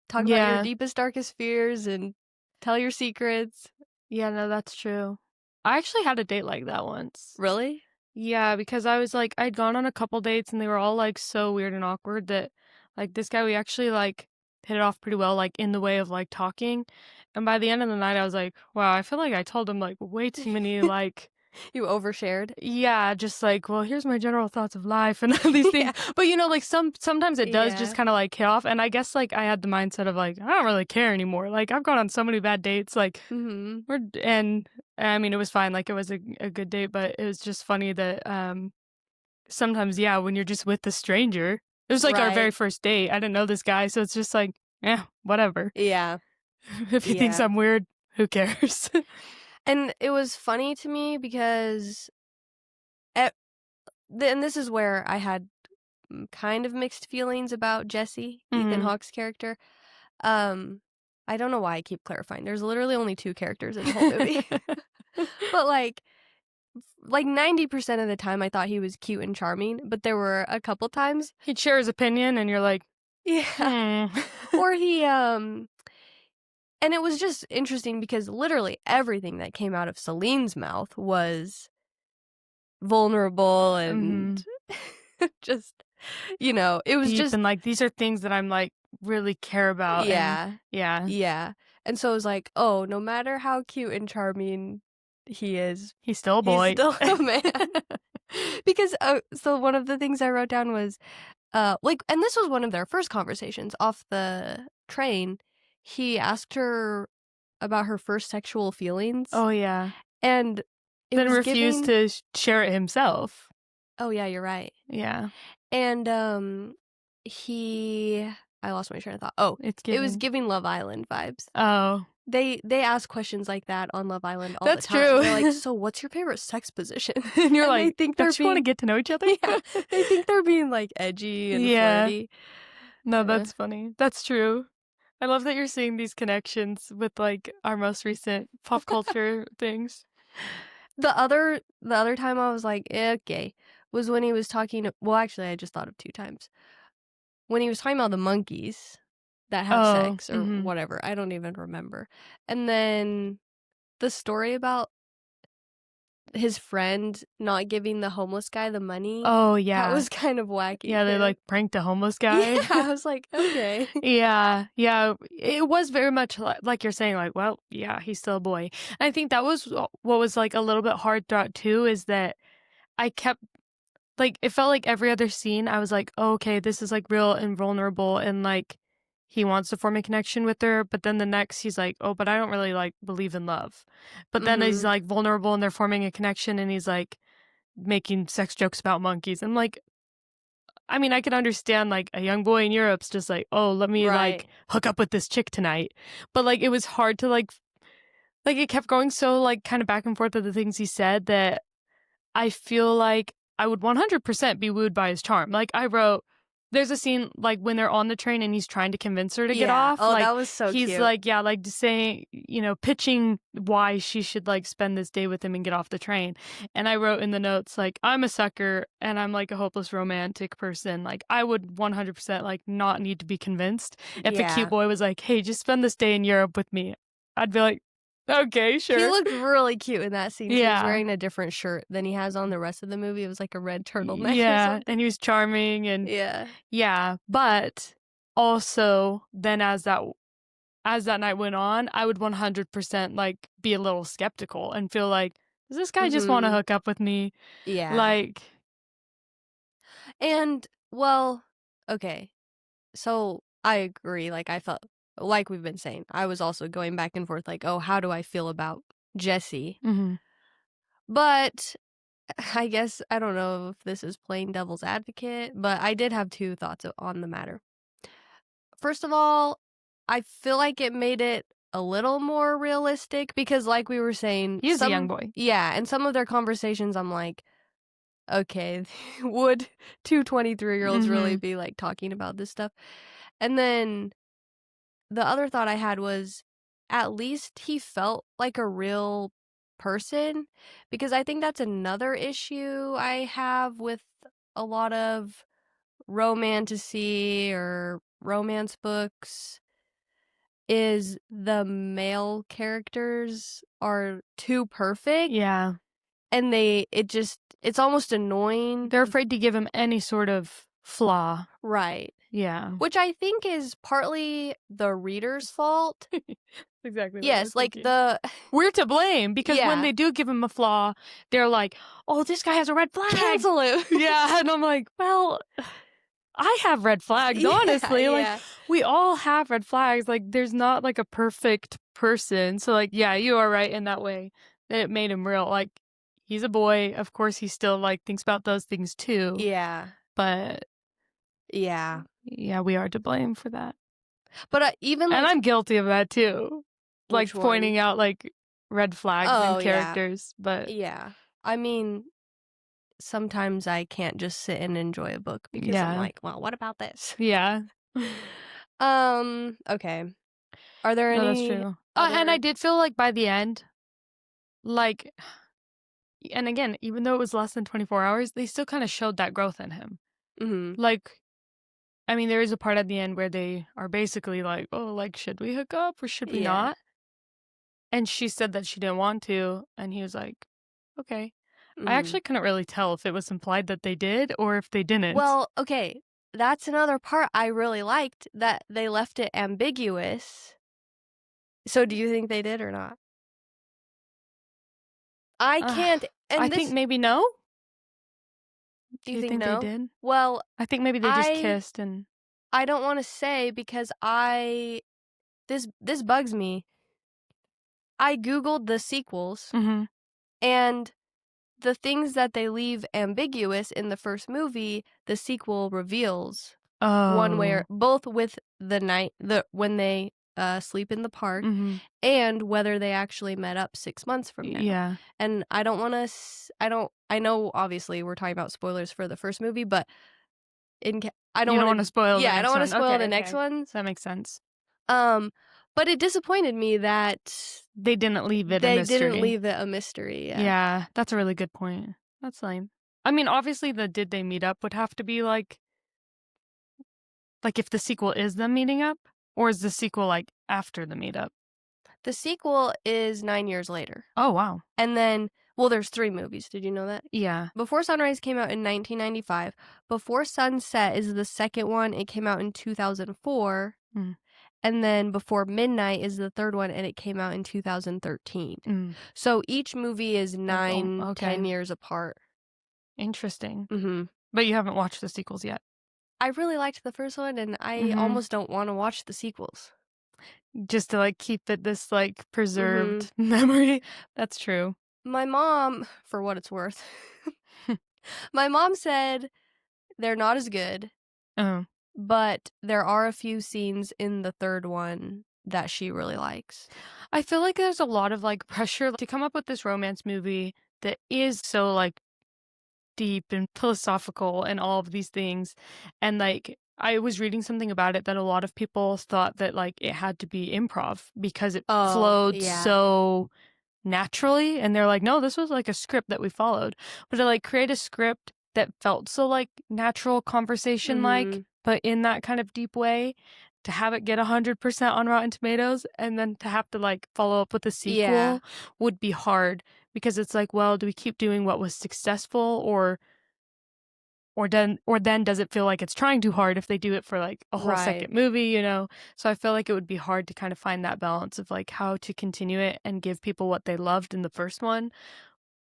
talk about your Yeah. deepest, darkest fears and tell your secrets. Yeah, no, that's true. I actually had a date like that once. Really? Yeah, because I was like, I'd gone on a couple dates and they were all like so weird and awkward that like this guy, we actually like hit it off pretty well, like in the way of like talking. And by the end of the night, I was like, wow, I feel like I told him like way too many, like, You overshared? yeah, just like, well, here's my general thoughts of life and all these things. Yeah. But like sometimes it does just Yeah. kind of like hit off. And I guess like I had the mindset of like, I don't really care anymore. Like I've gone on so many bad dates, like Mhm. and I mean, it was fine. Like it was a good date, but it was just funny that sometimes, yeah, when you're just with a stranger, it was like our very Right. first date. I didn't know this guy, so it's just like, yeah, whatever. Yeah. If he thinks Yeah. I'm weird, who cares? And it was funny to me because at, and this is where I had kind of mixed feelings about Jesse, Ethan Mhm. Hawke's character. Um, I don't know why I keep clarifying. There's literally only 2 characters in the whole movie. But like 90% of the time I thought he was cute and charming, but there were a couple times. He'd share his opinion, and you're like, Yeah. hmm. Or and it was just interesting because literally everything that came out of Celine's mouth was vulnerable and Mhm. just, it was Deep just, and like these are things that I'm like really care about. And Yeah. yeah, Yeah. And so it was like, oh, no matter how cute and charming he is, he's still a he's boy. still a man. Because so one of the things I wrote down was like, and this was one of their first conversations off the train. He asked her about her first sexual feelings, Oh yeah. and it Then was refused giving. to share it himself. Oh yeah, you're right. Yeah. And he I lost my train of thought. Oh, It's it was giving. giving Love Island vibes. Oh, They ask questions like that on Love Island all the that's time. They're like, true. "So what's your favorite sex position?" And you're And they like, think they're don't you want to being get to know each other? yeah, they think they're being like edgy and Yeah. flirty. No, Uh, that's funny. That's true. I love that you're seeing these connections with like our most recent pop culture things. the other time I was like, okay, was when he was talking. Well, actually, I just thought of two times when he was talking about the monkeys that have Oh, sex or whatever. I don't even remember. And then the story about his friend not giving the homeless guy the money. Oh That yeah. was kind of wacky Yeah, they too. like pranked a homeless Yeah, guy. I was like, okay. Yeah, yeah. It was very much like you're saying, like, well, yeah, he's still a boy. And I think that was what was like a little bit hard throughout too, is that I kept like it felt like every other scene I was like, oh, okay, this is like real and vulnerable and like he wants to form a connection with her, but then the next he's like, oh, but I don't really like believe in love. But then he's Mhm. like vulnerable and they're forming a connection and he's like making sex jokes about monkeys. I'm like, I mean, I could understand like a young boy in Europe's just like, oh, let me like Right. hook up with this chick tonight. But like it was hard to like it kept going so like kind of back and forth with the things he said that I feel like I would 100% be wooed by his charm. Like I wrote, there's a scene like when they're on the train and he's trying to convince her to get Yeah. off. Oh, Like that was so he's cute. like, yeah, like just saying, pitching why she should like spend this day with him and get off the train. And I wrote in the notes like, I'm a sucker and I'm like a hopeless romantic person. Like I would 100% like not need to be convinced. If a cute Yeah. boy was like, hey, just spend this day in Europe with me, I'd be like, okay, He sure. looked really cute in that scene. He was Yeah. wearing a different shirt than he has on the rest of the movie. It was like a red turtleneck or Yeah, something. and he was charming and Yeah. yeah, but also then as that night went on, I would 100% like be a little skeptical and feel like, does this guy just want to Mhm. hook up with me? Yeah. Like, And well, okay. So I agree. Like I felt like we've been saying, I was also going back and forth like, oh, how do I feel about Jesse? mhm. But I guess I don't know if this is playing devil's advocate, but I did have two thoughts on the matter. First of all, I feel like it made it a little more realistic because like we were saying, He is a young boy. yeah, and some of their conversations I'm like, okay, would two 23-year-olds really Mhm. be like talking about this stuff? And then the other thought I had was at least he felt like a real person because I think that's another issue I have with a lot of romantasy or romance books is the male characters are too perfect Yeah. and it's almost annoying. They're afraid to give him any sort of flaw. Right. Yeah. Which I think is partly the reader's fault. Exactly what I was Yes, like thinking. the We're to blame because when yeah. they do give him a flaw, they're like, oh, this guy has a red flag. Cancel it. Yeah, and I'm like, well, I have red flags, Yeah, honestly. Like, yeah. we all have red flags. Like, there's not like a perfect person. So, like, yeah, you are right in that way that it made him real. Like, he's a boy. Of course, he still like thinks about those things too. Yeah. But Yeah. yeah, we are to blame for that. But even And like I'm guilty of that too. Like which one? pointing out like red flags Oh, in yeah. characters. But Yeah. I mean, sometimes I can't just sit and enjoy a book because I'm yeah. like, well, what about this? Yeah. Okay. Are there No, that's any true. And I other did feel like by the end, like, and again, even though it was less than 24 hours, they still kind of showed that growth in him. Mhm. Like, I mean, there is a part at the end where they are basically like, oh, like, should we hook up or should we Yeah. not? And she said that she didn't want to. And he was like, okay. I Mhm. actually couldn't really tell if it was implied that they did or if they didn't. Well, okay. that's another part I really liked, that they left it ambiguous. So do you think they did or not? I can't, I and think this, maybe no? Do you you think think they no? did? Well, I think maybe they just I kissed and I don't wanna say because this bugs me. I Googled the sequels, Mhm. and the things that they leave ambiguous in the first movie, the sequel reveals one way or Oh. both with when they, sleep in the park Mhm. and whether they actually met up 6 months from now. Yeah. And I don't wanna I know obviously we're talking about spoilers for the first movie, but in ca I don't You don't wanna wanna spoil the yeah, I don't next wanna one. spoil Okay, the next okay. ones. That makes sense. Um, but it disappointed me that They didn't leave it a they didn't mystery. leave it a mystery, yeah. Yeah, that's a really good point. That's lame. I mean, obviously, the did they meet up would have to be like if the sequel is them meeting up, or is the sequel, like, after the meetup? The sequel is 9 years later, Oh, wow. and then well, there's 3 movies, did you know that? Yeah. Before Sunrise came out in 1995. Before Sunset is the second one, it came out in 2004, Mm, and then Before Midnight is the third one, and it came out in 2013. mm. So each movie is Like, oh, 9, 10 okay. years apart. Interesting. Mhm. But you haven't watched the sequels yet? I really liked the first one, and I Mhm. almost don't wanna watch the sequels. Just to, like, keep it this, like, Mhm. preserved memory? That's true. My mom, for what it's worth, my mom said they're not as good, Oh. but there are a few scenes in the third one that she really likes. I feel like there's a lot of, like, pressure to come up with this romance movie that is so, like, deep and philosophical and all of these things, and, like, I was reading something about it that a lot of people thought that, like, it had to be improv because it Oh, flowed yeah. so naturally, and they're like, "No, this was, like, a script that we followed." But to, like, create a script that felt so, like, natural conversation-like, Mhm. but in that kind of deep way, to have it get 100% on Rotten Tomatoes, and then to have to, like, follow up with a Yeah. sequel would be hard because it's like, well, do we keep doing what was successful or then does it feel like it's trying too hard if they do it for, like, a whole Right. second movie, you know? So I feel like it would be hard to kind of find that balance of, like, how to continue it and give people what they loved in the first one,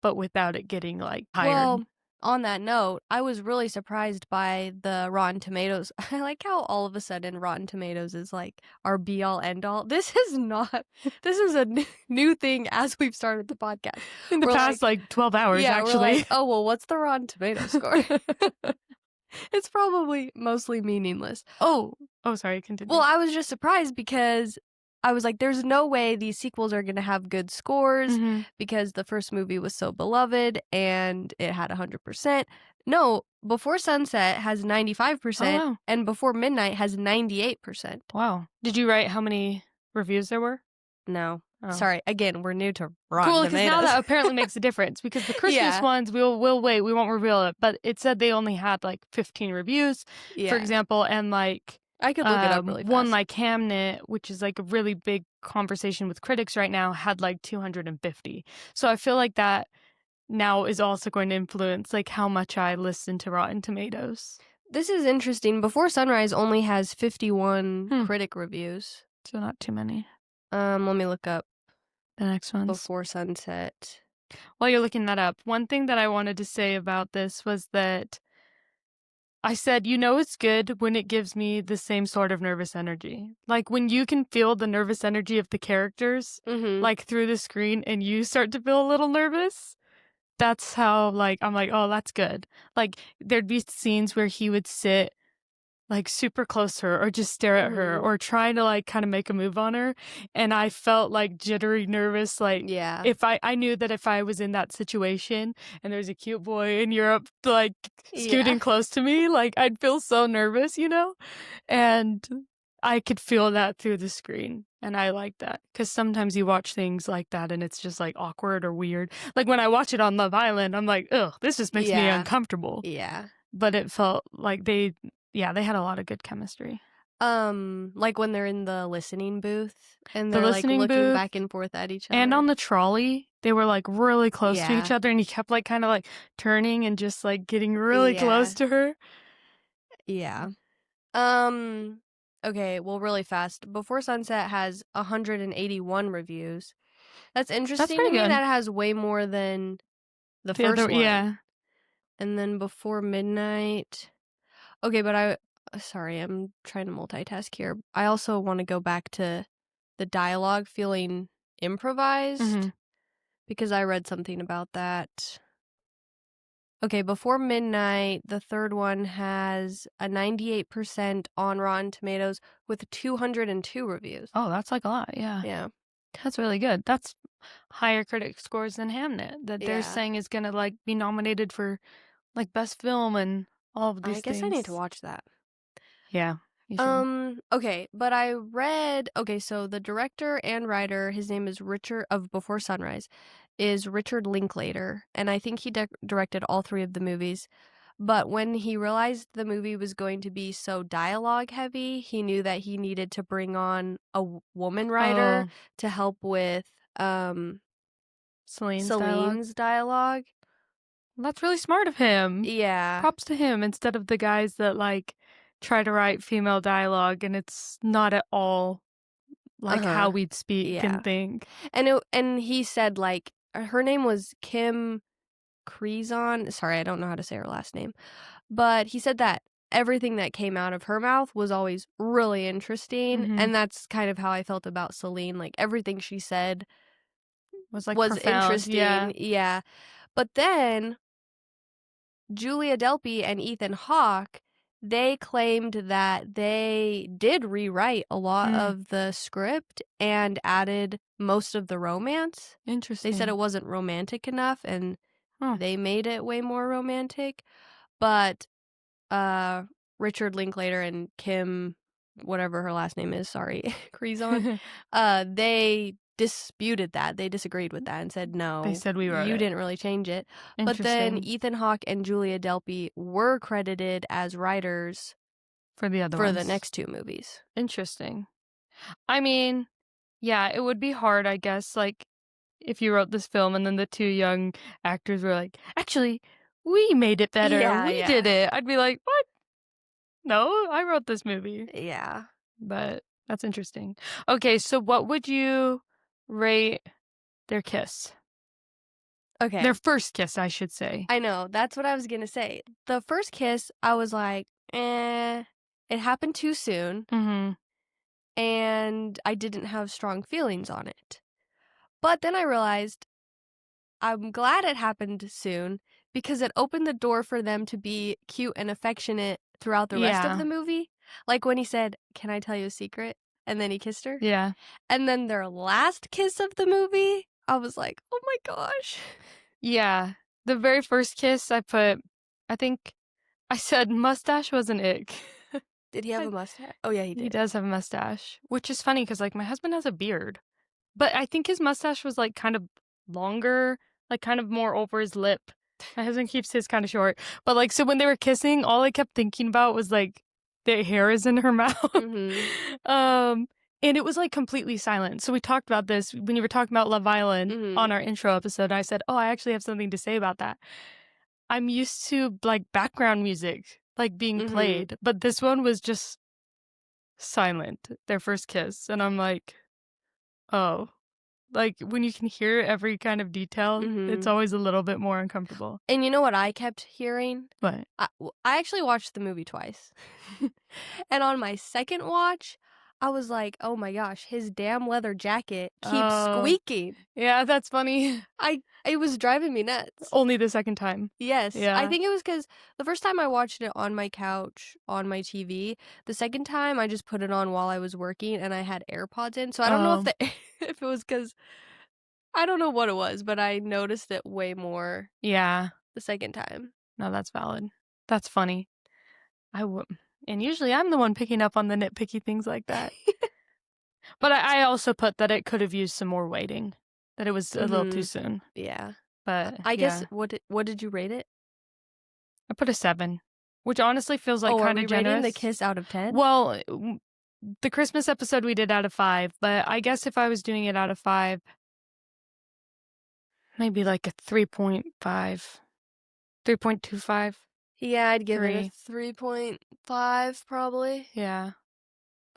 but without it getting, like, tired. Well, on that note, I was really surprised by the Rotten Tomatoes. I like how all of a sudden Rotten Tomatoes is like our be all end all. This is not. This is a new thing as we've started the podcast. In the We're past, like, like, 12 hours, yeah, we're like, actually. oh well, what's the Rotten Tomato score? It's probably mostly meaningless. Oh. Oh, sorry, Well, continue. I was just surprised because I was like, there's no way these sequels are going to have good scores Mhm. because the first movie was so beloved and it had 100%. No, Before Sunset has Oh, 95% wow. and Before Midnight has 98%. Wow. Did you write how many reviews there were? No. Oh. Sorry, again, we're new to Rotten Cool, because now Tomatoes. that apparently makes a difference because the Christmas Yeah. ones, we'll wait, we won't reveal it, but it said they only had, like, 15 reviews, for Yeah. example, and, like, I could look it up really one fast. like Hamnet, which is, like, a really big conversation with critics right now, had, like, 250. So I feel like that now is also going to influence, like, how much I listen to Rotten Tomatoes. This is interesting. Before Sunrise only has 51 Hmm, critic reviews. so not too many. Let me look up The next ones. Before Sunset. While you're looking that up, one thing that I wanted to say about this was that I said, you know, it's good when it gives me the same sort of nervous energy. Like when you can feel the nervous energy of the characters, Mhm. like through the screen, and you start to feel a little nervous. That's how, like, I'm like, oh, that's good. Like, there'd be scenes where he would sit like super close to her or just stare at her Mhm. or trying to like kind of make a move on her, and I felt like jittery nervous, like Yeah. if I knew that if I was in that situation and there's a cute boy in Europe like Yeah. scooting close to me, like I'd feel so nervous, you know? And I could feel that through the screen, and I like that because sometimes you watch things like that and it's just like awkward or weird. Like when I watch it on Love Island, I'm like, ugh, this just makes me Yeah. uncomfortable. Yeah. But it felt like yeah, they had a lot of good chemistry. Like when they're in the listening booth and The they're like listening looking booth back and forth at each and other. on the trolley, they were, like, really close to each Yeah. other, and he kept, like, kinda, like, turning and just, like, getting really close Yeah. to her. Yeah. Okay, well, really fast. Before Sunset has 181 reviews. That's That's interesting to pretty me. good. That has way more than the The first other one. yeah. And then Before Midnight. Okay, but sorry, I'm trying to multitask here. I also want to go back to the dialogue feeling improvised Mhm. because I read something about that. Okay, Before Midnight, the third one has a 98% on Rotten Tomatoes with 202 reviews. Oh, that's, like, a lot, yeah. Yeah. That's really good. That's higher critic scores than Hamnet that they're Yeah. saying is gonna, like, be nominated for, like, best film and all of I these guess I need to things. watch that. Yeah, you should. Okay, but I read, okay, so the director and writer, his name is Richard of Before Sunrise, is Richard Linklater, and I think he directed all three of the movies. But when he realized the movie was going to be so dialogue heavy, he knew that he needed to bring on a woman writer Oh, to help with Celine's dialogue. Celine's dialogue. Well, that's really smart of him. Yeah. Props to him instead of the guys that, like, try to write female dialogue and it's not at all, like, how Uh-huh. we'd speak Yeah. and think. And he said, like, her name was Kim Creezon. Sorry, I don't know how to say her last name. But he said that everything that came out of her mouth was always really interesting. Mhm. And that's kind of how I felt about Celine. Like, everything she said Was, like, was profound, yeah. interesting. Yeah. But then Julia Delpy and Ethan Hawke, they claimed that they did rewrite a lot Mm, of the script and added most of the romance. They said interesting. it wasn't romantic enough and Huh. they made it way more romantic. But Richard Linklater and Kim, whatever her last name is, sorry, Creezon, they disputed that. They disagreed with that and said, They no, said we wrote you it. didn't really change it. But then Interesting. Ethan Hawke and Julia Delpy were credited as writers For the other for the ones. next two movies. Interesting. I mean, yeah, it would be hard, I guess, like, if you wrote this film and then the two young actors were like, "Actually, we made it better. Yeah, We did yeah, it." I'd be like, "What? No, I wrote this movie." yeah. But that's interesting. Okay, so what would you rate their kiss? Their Okay, first kiss, I should say. I know. That's what I was gonna say. The first kiss, I was like, it happened too soon. Mhm. And I didn't have strong feelings on it. But then I realized I'm glad it happened soon because it opened the door for them to be cute and affectionate throughout the rest of Yeah. the movie. Like when he said, "Can I tell you a secret?" And then he kissed her. Yeah. And then their last kiss of the movie, I was like, "Oh my gosh." Yeah. The very first kiss I think I said mustache was an ick. Did he have I a mustache? Oh yeah, he He did. does have a mustache, which is funny because, like, my husband has a beard, but I think his mustache was, like, kind of longer, like, kind of more over his lip. My husband keeps his kinda short, but, like, so when they were kissing, all I kept thinking about was, like, the hair is in her mouth. Mhm. Um, and it was, like, completely silent, so we talked about this when you were talking about Love Island on Mhm. our intro episode, I said, "Oh, I actually have something to say about that." I'm used to, like, background music, like, being Mhm. played, but this one was just silent, their first kiss, and I'm like, "Oh." Like, when you can hear every kind of detail, it's Mhm. always a little bit more uncomfortable. And you know what I kept hearing? But I actually watched the movie twice. And on my second watch, I was like, "Oh my gosh, his damn leather jacket keeps oh, squeaking." yeah, that's funny. It was driving me nuts. Only the second time. Yes, I Yeah. think it was because the first time I watched it on my couch, on my TV. The second time, I just put it on while I was working and I had AirPods in, so I don't know if Oh, the if it was because I don't know what it was, but I noticed it way more yeah. the second time. No, that's valid. That's funny. I would and usually I'm the one picking up on the nitpicky things like that. But I also put that it could have used some more waiting, that it was a little too Mhm. soon. Yeah. But, I guess yeah. what did you rate it? I put a 7, which honestly feels, like, Oh, are kinda we rating the generous. kiss out of 10? Well, the Christmas episode we did out of 5, but I guess if I was doing it out of 5, maybe like a 3.5, 3.25. Yeah, I'd give it a 3. 3.5 probably. Yeah.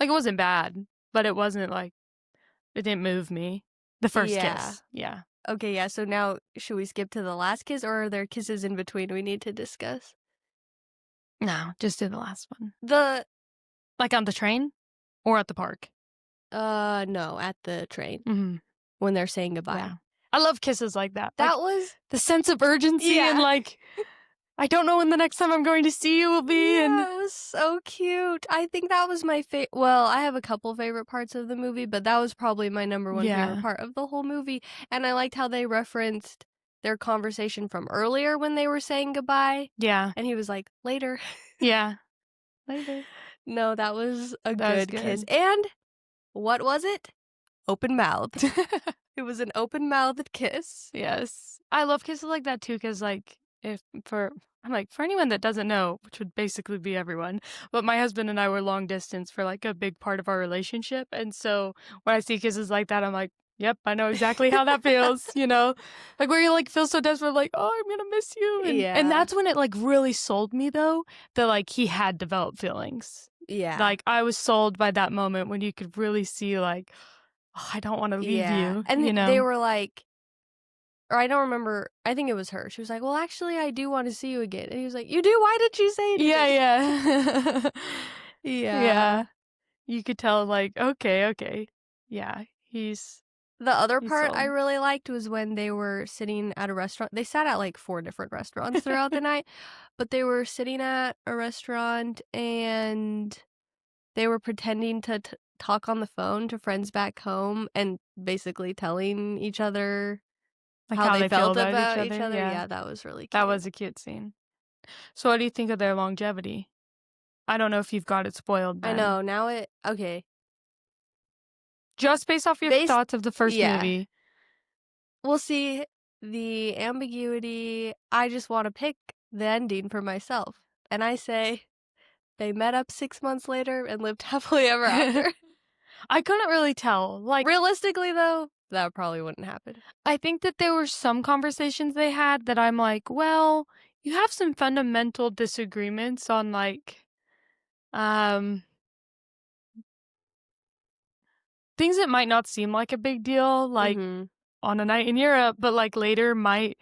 Like, it wasn't bad, but it wasn't, like it didn't move me. The first Yeah. kiss. Yeah. Okay, yeah, so now should we skip to the last kiss, or are there kisses in between we need to discuss? No, just do the last one. The Like, on the train or at the park? no, at the train Mhm. when they're saying goodbye. Yeah. I love kisses like that. Like, That was the sense of urgency and, yeah. like, I don't know when the next time I'm going to see you will be, and Yeah, it was so cute. I think that was my well, I have a couple favorite parts of the movie, but that was probably my number one favorite yeah. part of the whole movie. And I liked how they referenced their conversation from earlier when they were saying goodbye. Yeah. And he was like, later. Yeah. Later. No, that was a That was good kiss. good. And what was it? Open mouthed. It was an open mouthed kiss. Yes. I love kisses like that too, because, like, I'm like, for anyone that doesn't know, which would basically be everyone, but my husband and I were long distance for, like, a big part of our relationship, and so when I see kisses like that, I'm like, "Yep, I know exactly how that feels," you know? Like, where you, like, feel so desperate, like, "Oh, I'm gonna miss you," and Yeah. that's when it, like, really sold me, though, that, like, he had developed feelings. Yeah. Like, I was sold by that moment when you could really see, like, "Oh, I don't wanna leave Yeah. you," And you they know? were like, or I don't remember. I think it was her. She was like, "Well, actually, I do want to see you again." And he was like, "You do? Why didn't you say Yeah, anything?" yeah. Yeah. Yeah. You could tell, like, okay, okay. Yeah, The other he's part I sold. really liked was when they were sitting at a restaurant. They sat at like 4 different restaurants throughout the night, but they were sitting at a restaurant and they were pretending to talk on the phone to friends back home and basically telling each other Like, how how they they feel felt about each about each other, other. yeah. Yeah, that was really That cute. was a cute scene. So what do you think of their longevity? I don't know if you've got it spoiled I then. know. Now it okay. Just based off your Based thoughts of the first yeah. movie. We'll see the ambiguity. I just want to pick the ending for myself. And I say they met up 6 months later and lived happily ever after. I couldn't really tell. Like, Realistically, though, that probably wouldn't happen. I think that there were some conversations they had that I'm like, well, you have some fundamental disagreements on, like, um things that might not seem like a big deal, like Mhm. on a night in Europe, but like later might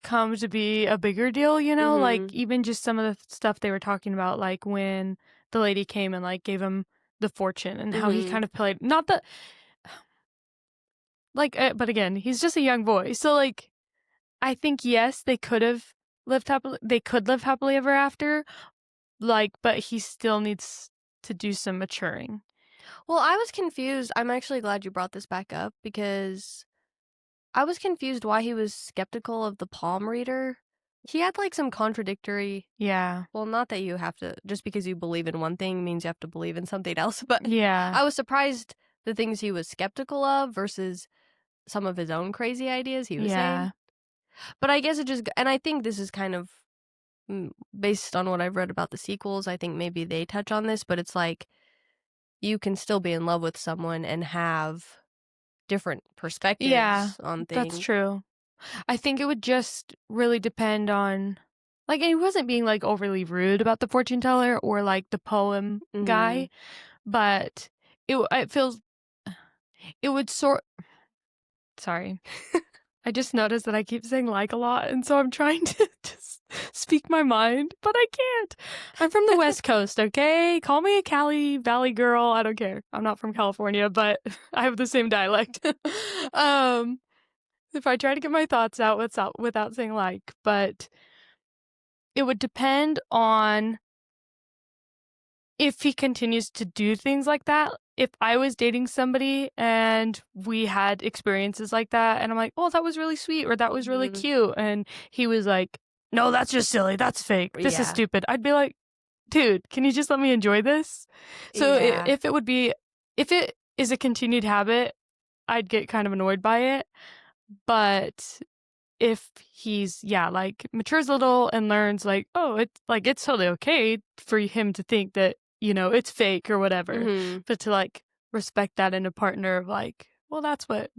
come to be a bigger deal, you know? Like Mhm. even just some of the stuff they were talking about, like when the lady came and like gave him the fortune and how he Mhm. kind of played, not that, like, but again, he's just a young boy. So like, I think, yes, they could live happily ever after, like, but he still needs to do some maturing. Well, I was confused. I'm actually glad you brought this back up because I was confused why he was skeptical of the palm reader. He had like some contradictory. Yeah. Well, not that you have to, just because you believe in one thing means you have to believe in something else, but Yeah. I was surprised the things he was skeptical of versus some of his own crazy ideas he was saying. Yeah. But I guess it just, and I think this is kind of based on what I've read about the sequels. I think maybe they touch on this, but it's like you can still be in love with someone and have different Yeah. perspectives on That's things. true. I think it would just really depend on, like, and he wasn't being like overly rude about the fortune teller or like the poem Mhm. guy, but it feels it would sort sorry. I just noticed that I keep saying like a lot, and so I'm trying to just speak my mind, but I can't. I'm from the West Coast, okay? Call me a Cali Valley girl. I don't care. I'm not from California, but I have the same dialect. um if I try to get my thoughts out without saying like, but it would depend on if he continues to do things like that. If I was dating somebody and we had experiences like that, and I'm like, oh, that was really sweet, or that was really Mhm. cute, and he was like, no, that's just silly, that's fake, this is Yeah. stupid, I'd be like, dude, can you just let me enjoy this? So Yeah. if it is a continued habit, I'd get kind of annoyed by it. But if he's, yeah, like, matures a little and learns, like, oh, it's totally okay for him to think that, it's fake or whatever, Mhm. but to, like, respect that in a partner of, like, well, that's what,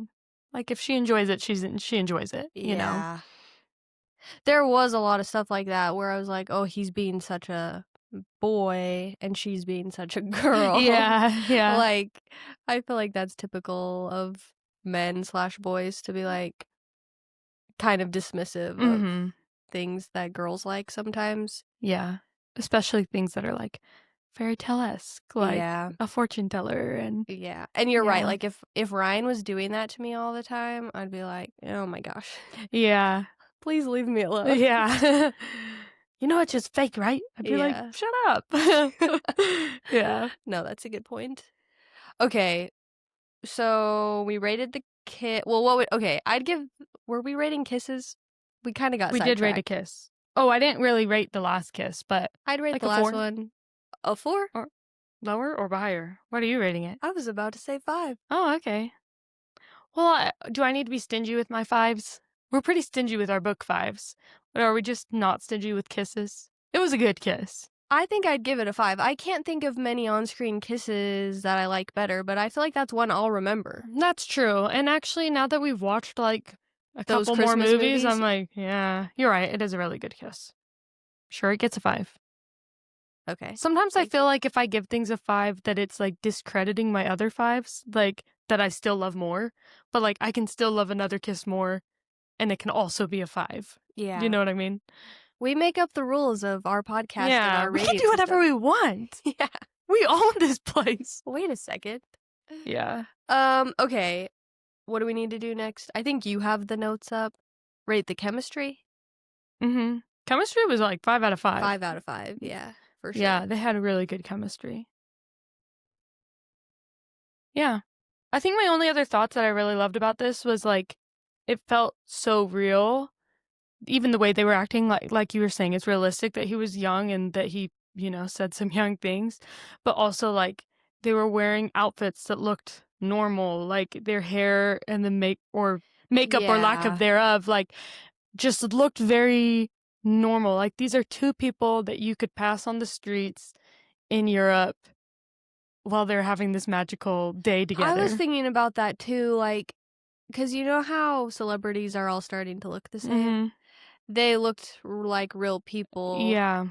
like, if she enjoys it, she enjoys it, you know? Yeah. There was a lot of stuff like that where I was like, "Oh, he's being such a boy and she's being such a girl." Yeah, yeah. Like, I feel like that's typical of men/boys to be, like, kind of dismissive of Mhm. things that girls like sometimes. Yeah. Especially things that are, like, fairy tale-esque, like Yeah. a fortune teller and Yeah, and you're right, yeah. like, if Ryan was doing that to me all the time, I'd be like, "Oh my gosh, Yeah. please leave me alone." Yeah. You know it's just fake, right? I'd be like, Yeah. "Shut up." Yeah. No, that's a good point. Okay, so we rated the well, what would okay, I'd give were we rating kisses? We kinda got We did rate a sidetracked. kiss. Oh, I didn't really rate the last kiss, but I'd rate like the a last 4 one a 4? or lower or higher. What are you rating it? I was about to say 5. Oh, okay. Well, do I need to be stingy with my 5s? We're pretty stingy with our book 5s. But are we just not stingy with kisses? It was a good kiss. I think I'd give it a 5. I can't think of many on-screen kisses that I like better, but I feel like that's one I'll remember. That's true. And actually, now that we've watched like a Those couple more Christmas movies, movies? I'm like, yeah, you're right. It is a really good kiss. Sure, it gets a 5. Okay. Sometimes I Thank feel you. like if I give things a 5 that it's like discrediting my other 5s, like that I still love more, but like I can still love Another Kiss more and it can also be a 5. Do you Yeah. know what I mean? We make up the rules of our podcast and Yeah, our we can rating do whatever system. we want. Yeah. We own this place. Wait a second. Yeah. Okay. What do we need to do next? I think you have the notes up. Rate the chemistry. Mhm. Chemistry was like 5 out of 5. 5 out of 5. Yeah, for sure. Yeah, they had a really good chemistry. Yeah. I think my only other thoughts that I really loved about this was like it felt so real. Even the way they were acting, like you were saying, it's realistic that he was young and that he, said some young things, but also like they were wearing outfits that looked normal, like their hair and the makeup or lack of Yeah. thereof, like just looked very normal. Like these are two people that you could pass on the streets in Europe while they're having this magical day I was together. thinking about that too, like, because you know how celebrities are all starting to look the same? Mhm. They looked like real people. Yeah.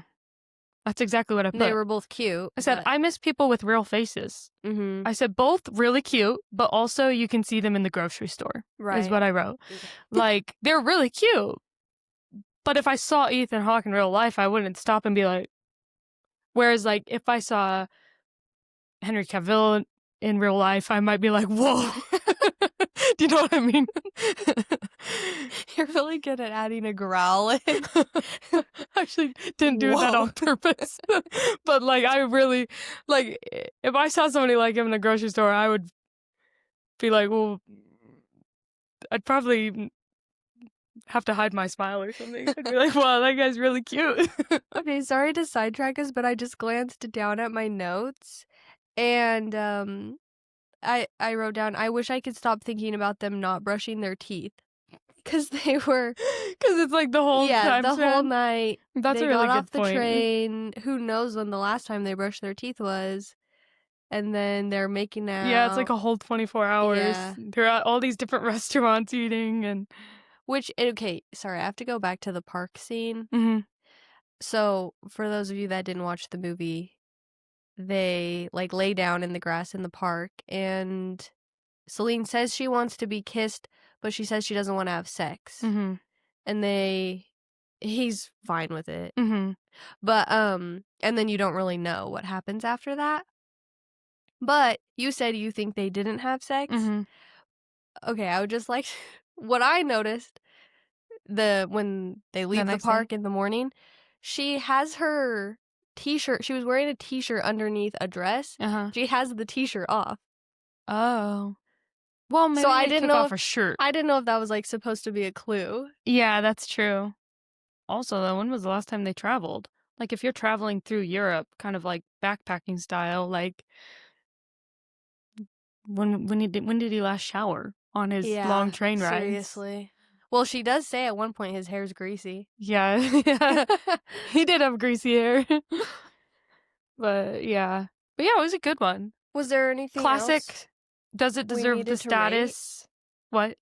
That's exactly what I They put. were both cute, I said, but "I miss people with real faces." mhm. I said, "Both really cute, but also you can see them in the grocery store," is Right. what I wrote. Okay. Like, they're really cute, but if I saw Ethan Hawke in real life, I wouldn't stop and be like whereas, like, if I saw Henry Cavill in real life, I might be like, "Whoa." Do you know what I mean? You're really good at adding a growl in. I actually didn't do that Whoa. on purpose. But, like, I really like, if I saw somebody like him in a grocery store, I would be like, "Well," I'd probably have to hide my smile or something. I'd be like, "Wow, that guy's really cute." Okay, sorry to sidetrack us, but I just glanced down at my notes and I wrote down I wish I could stop thinking about them not brushing their teeth cuz they were 'Cause it's like the whole yeah, time the whole span. night That's they a really got good off the point. train. Who knows when the last time they brushed their teeth was? And then they're making Yeah, it's like out. a whole 24 hours. Yeah. They're at all these different restaurants eating and Which okay, sorry, I have to go back to the park scene. Mhm, So, for those of you that didn't watch the movie, they like lay down in the grass in the park and Celine says she wants to be kissed, but she says she doesn't want to have sex. mhm, And he's fine with it. mhm, But and then you don't really know what happens after that. But you said you think they didn't have sex? mhm. Okay, I would just like what I noticed when they The leave the next day? park in the morning, she has her t-shirt. She was wearing a t-shirt underneath a dress. Uh-huh. She has the t-shirt off. Oh. Well, So maybe they took off her shirt. I didn't know if that was like supposed to be a clue. Yeah, that's true. Also, though, when was the last time they traveled? Like, if you're traveling through Europe, kind of like backpacking style, like, when did he last shower on his long Yeah, train rides? seriously. Well, she does say at one point his hair's greasy. Yeah, yeah. He did have greasy hair. But, yeah. But, yeah, it was a good one. Was there anything else Classic. Does it we deserve the needed to rate? status? What?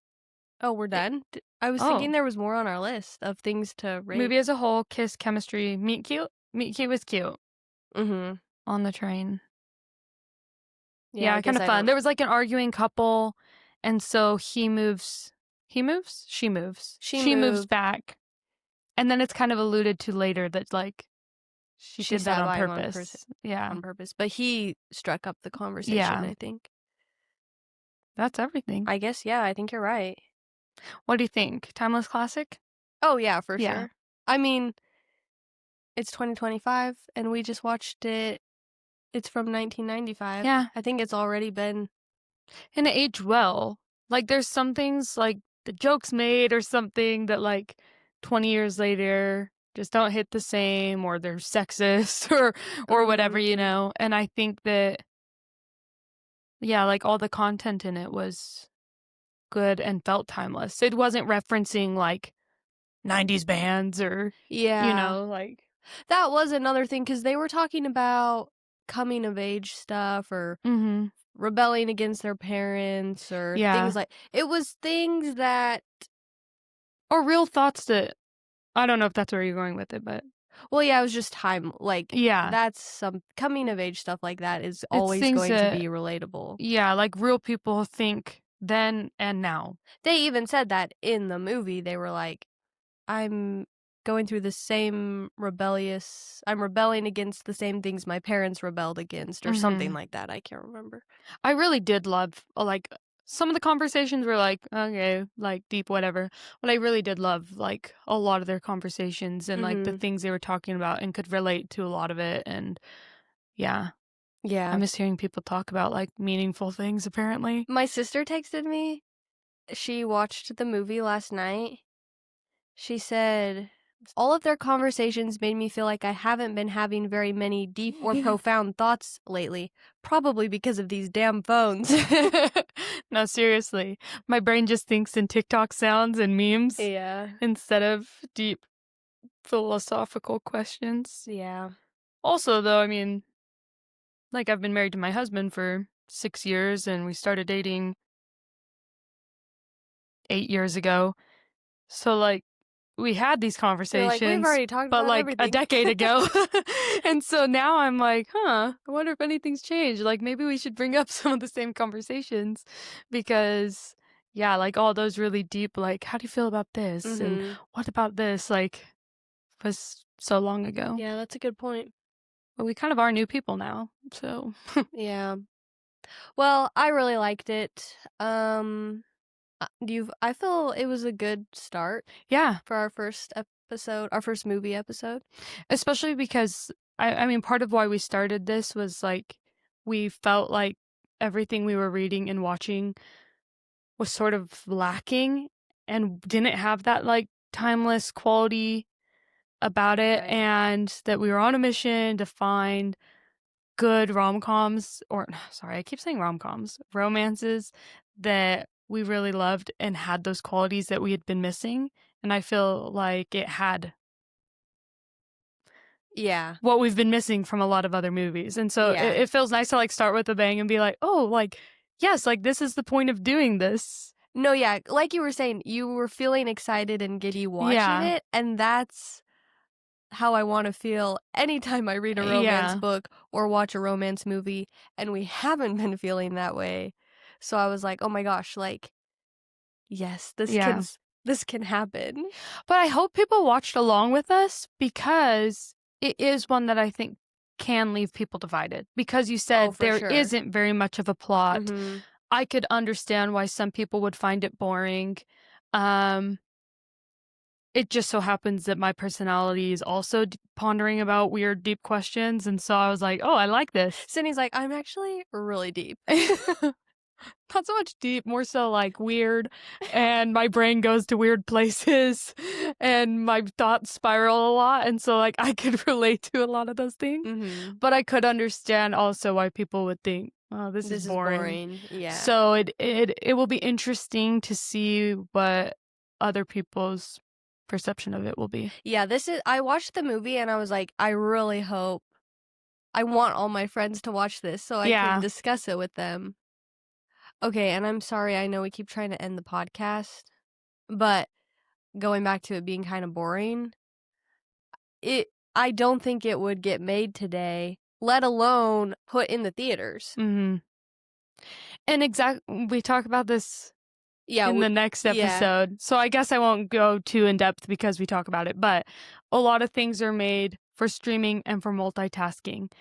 Oh, we're It done? I was thinking oh, there was more on our list of things to rate. movie as a whole, kiss, chemistry, meet cute? Meet cute was cute Mhm. on the train. Yeah, I Yeah, guess kinda I fun. don't. There was, like, an arguing couple, and so he moves he moves? She moves. She She moves moved. back, and then it's kind of alluded to later that, like, she She did that sat on by him on person purpose. Yeah. on purpose, but he struck up the conversation, Yeah. I think. That's everything. I guess, yeah, I think you're right. What do you think? Timeless classic? Oh, yeah, for Yeah. sure. I mean, it's 2025 and we just watched it. It's from 1995. Yeah, I think it's already been. and it aged well. Like, there's some things, like, the jokes made or something that, like, 20 years later just don't hit the same or they're sexist or whatever, you Mhm. know? And I think that, yeah, like, all the content in it was good and felt timeless. It wasn't referencing, like, 90s bands or, Yeah. like That was another thing because they were talking about coming of age stuff or Mhm. rebelling against their parents or things Yeah. like it was things that. Or real thoughts that I don't know if that's where you're going with it, but Well, yeah, it was just time, like, yeah. that's some coming of age stuff like that is It's always things going to be that relatable. yeah, like, real people think then and now. They even said that in the movie, they were like, "I'm going through the same I'm rebelling against the same things my parents rebelled against," or something Mhm. like that, I can't remember. I really did love, like some of the conversations were like, okay, like, deep, whatever, but I really did love, like, a lot of their conversations and, like, the Mhm. things they were talking about and could relate to a lot of it, and yeah. I Yeah. miss hearing people talk about, like, meaningful things apparently. My sister texted me. She watched the movie last night. She said, "All of their conversations made me feel like I haven't been having very many deep or profound thoughts lately, probably because of these damn phones." No, seriously. My brain just thinks in TikTok sounds and memes Yeah. instead of deep philosophical questions. Yeah. Also, though, I mean, like, I've been married to my husband for 6 years, and we started dating 8 years ago. So, like, we had these You're like, "We've conversations, already talked but, about like, a everything." decade ago. And so now I'm like, "Huh, I wonder if anything's changed." Like, maybe we should bring up some of the same conversations because, yeah, like, all those really deep, like, "How do you feel about this?" and Mhm. "What about this?" Like, was so long ago. Yeah, that's a good point. But we kind of are new people now, so Yeah. Well, I really liked it. I feel it was a good start yeah. for our first movie episode. Especially because I mean, part of why we started this was, like, we felt like everything we were reading and watching was sort of lacking and didn't have that, like, timeless quality about it, Right. and that we were on a mission to find good rom-coms or sorry, I keep saying rom-coms, romances that we really loved and had those qualities that we had been missing, and I feel like it had Yeah. what we've been missing from a lot of other movies, and so Yeah. it feels nice to, like, start with a bang and be like, "Oh, like, yes, like, this is the point of doing this." No, yeah, like you were saying, you were feeling excited and giddy watching Yeah. it, and that's how I wanna feel anytime I read a romance Yeah. book or watch a romance movie, and we haven't been feeling that way. So I was like, "Oh my gosh, like, yes, Yeah. this can happen." But I hope people watched along with us because it is one that I think can leave people divided. Because you Oh, said for there sure. isn't very much of a plot. Mhm. I could understand why some people would find it boring. Um, it just so happens that my personality is also pondering about weird, deep questions. And so I was like, oh, I like this. Sydney's like, "I'm actually really deep." Not so much deep, more so like weird, and my brain goes to weird places, and my thoughts spiral a lot, and so, like, I could relate to a lot of those things, Mhm. but I could understand also why people would think, "Oh, this is This is boring." boring. Yeah. So it will be interesting to see what other people's perception of it will be. Yeah, I watched the movie and I was like, "I really hope I want all my friends to watch this so I can Yeah. discuss it with them." Okay, and I'm sorry, I know we keep trying to end the podcast. But going back to it being kind of boring, I don't think it would get made today, let alone put in the theaters. Mhm. And we talk about this Yeah, in the next yeah. episode, so I guess I won't go too in depth because we talk about it, but a lot of things are made for streaming and for multitasking.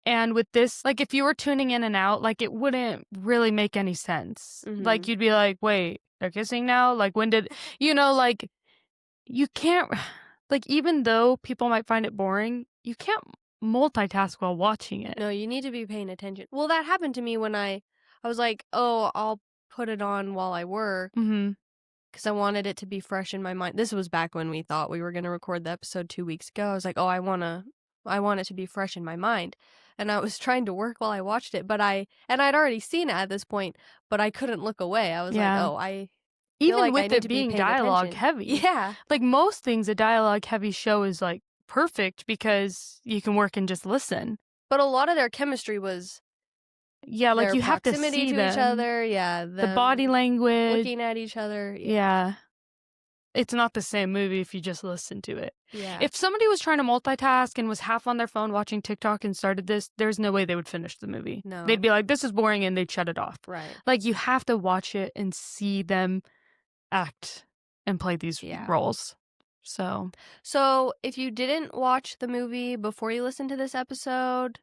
And with this, like, if you were tuning in and out, like, it wouldn't really make any sense. Like, Mhm. you'd be like, "Wait, they're kissing now? Like, when did," like, you can't, like, even though people might find it boring, you can't multitask while watching it. No, you need to be paying attention. Well, that happened to me when I was like, "Oh, I'll put it on while I work," Mhm. because I wanted it to be fresh in my mind. This was back when we thought we were gonna record the episode 2 weeks ago. I was like, "Oh, I want it to be fresh in my mind." And I was trying to work while I watched it, but I'd already seen it at this point, but I couldn't look away. I was like, Yeah. "Oh, I feel Even like I with need it to be being paying dialogue attention." heavy. Yeah. Like, most things, a dialogue heavy show is, like, perfect because you can work and just listen. But a lot of their chemistry was Yeah, like, their you have to proximity see to each them. other, The body them language. looking at each other, Yeah. It's not the same movie if you just listen to it. yeah. If somebody was trying to multitask and was half on their phone watching TikTok and started this, there's no way they would finish the movie. They'd No. be like, "This is boring," and they'd shut it off. Right. Like, you have to watch it and see them act and play these Yeah. roles. So, So, if you didn't watch the movie before you listen to this episode,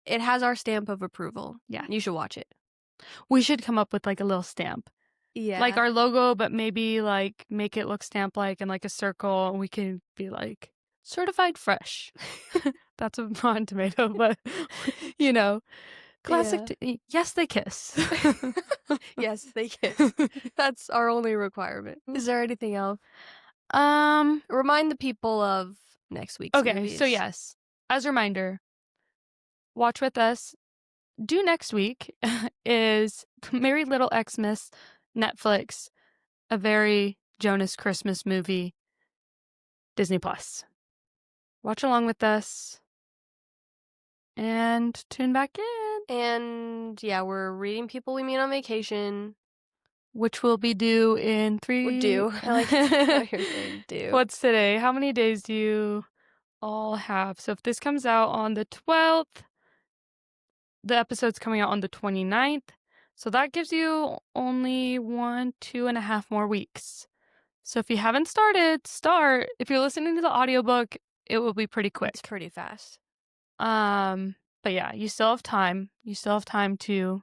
it has our stamp of approval. yeah. You should watch it. We should come up with, like, a little stamp. Yeah. Like our logo, but maybe, like, make it look stamp-like and, like, a circle, and we can be like, "Certified fresh." That's a Rotten Tomato, but, classic Yeah. yes, they kiss. Yes, they kiss. That's our only requirement. Is there anything else? Remind the people of next week's Okay, movies. so yes, as a reminder, watch with us. Due next week is Merry Little Xmas, Netflix, a very Jonas Christmas movie, Disney+. Watch along with us and tune back in, And yeah, we're reading People We Meet on Vacation. which will be due in 3 We're due. I like how you're saying due. What's today? How many days do you all have? So if this comes out on the 12th, the episode's coming out on the 29th. So that gives you only 2.5 more weeks. So if you haven't started, start. If you're listening to the audiobook, it will be pretty quick. It's pretty fast. But yeah, you still have time. You still have time to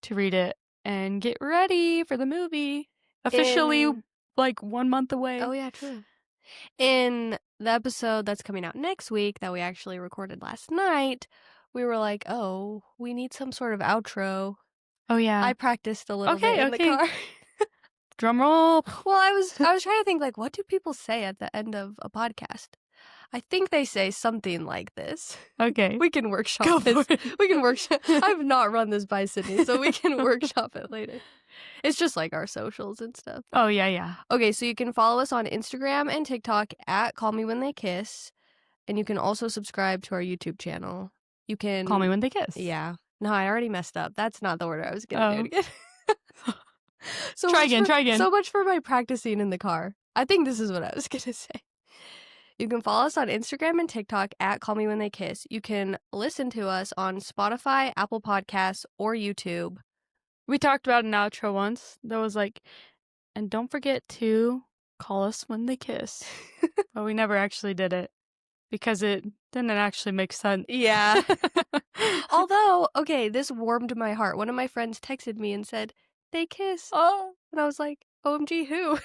read it and get ready for the movie. Officially, like 1 month away. Oh yeah, true. In the episode that's coming out next week that we actually recorded last night, we were like, "Oh, we need some sort of outro." Oh yeah. I practiced a little bit in the car. Drum roll. Well, I was trying to think, like, what do people say at the end of a podcast? I think they say something like this. Okay. We can workshop Go this. for it. We can workshop. I've not run this by Sydney, so we can workshop it later. It's just like our socials and stuff. Oh yeah, yeah. Okay, so you can follow us on Instagram and TikTok at Call Me When They Kiss, and you can also subscribe to our YouTube channel. You can Call Me When They Kiss. Yeah. No, I already messed up. That's not the order I was gonna do it again. So Try again. So much for my practicing in the car. I think this is what I was gonna say. You can follow us on Instagram and TikTok at Call Me When They Kiss. You can listen to us on Spotify, Apple Podcasts, or YouTube. We talked about an outro once that was like, and don't forget to call us when they kiss. But we never actually did it because it didn't actually make sense. Yeah. Although, okay, this warmed my heart. One of my friends texted me and said, "They kiss." Oh. And I was like, OMG, who?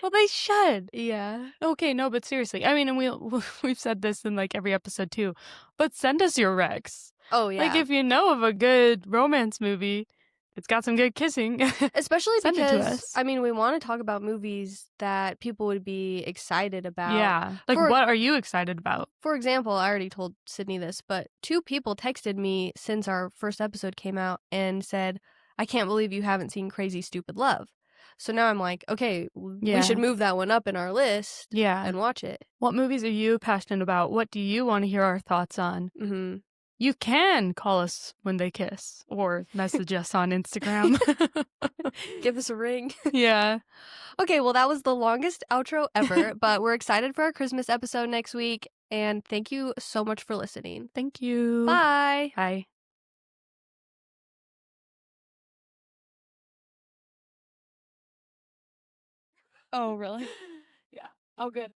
Well, they should. Yeah. Okay, no, but seriously. I mean, and we've said this in like every episode too, but send us your recs. Oh, yeah. Like, if you know of a good romance movie, it's got some good kissing. Especially send it to because, us. I mean, we want to talk about movies that people would be excited about. Yeah. Like, what are you excited about? For example, I already told Sydney this, but 2 people texted me since our first episode came out and said, "I can't believe you haven't seen Crazy Stupid Love." So now I'm like, okay, we should move that one up in our list and watch it. What movies are you passionate about? What do you want to hear our thoughts on? Mm-hmm. You can call us when they kiss or message us on Instagram. Give us a ring. Yeah. Okay, well, that was the longest outro ever, but we're excited for our Christmas episode next week, and thank you so much for listening. Thank you. Bye. Bye. Oh, really? Yeah. Oh, good.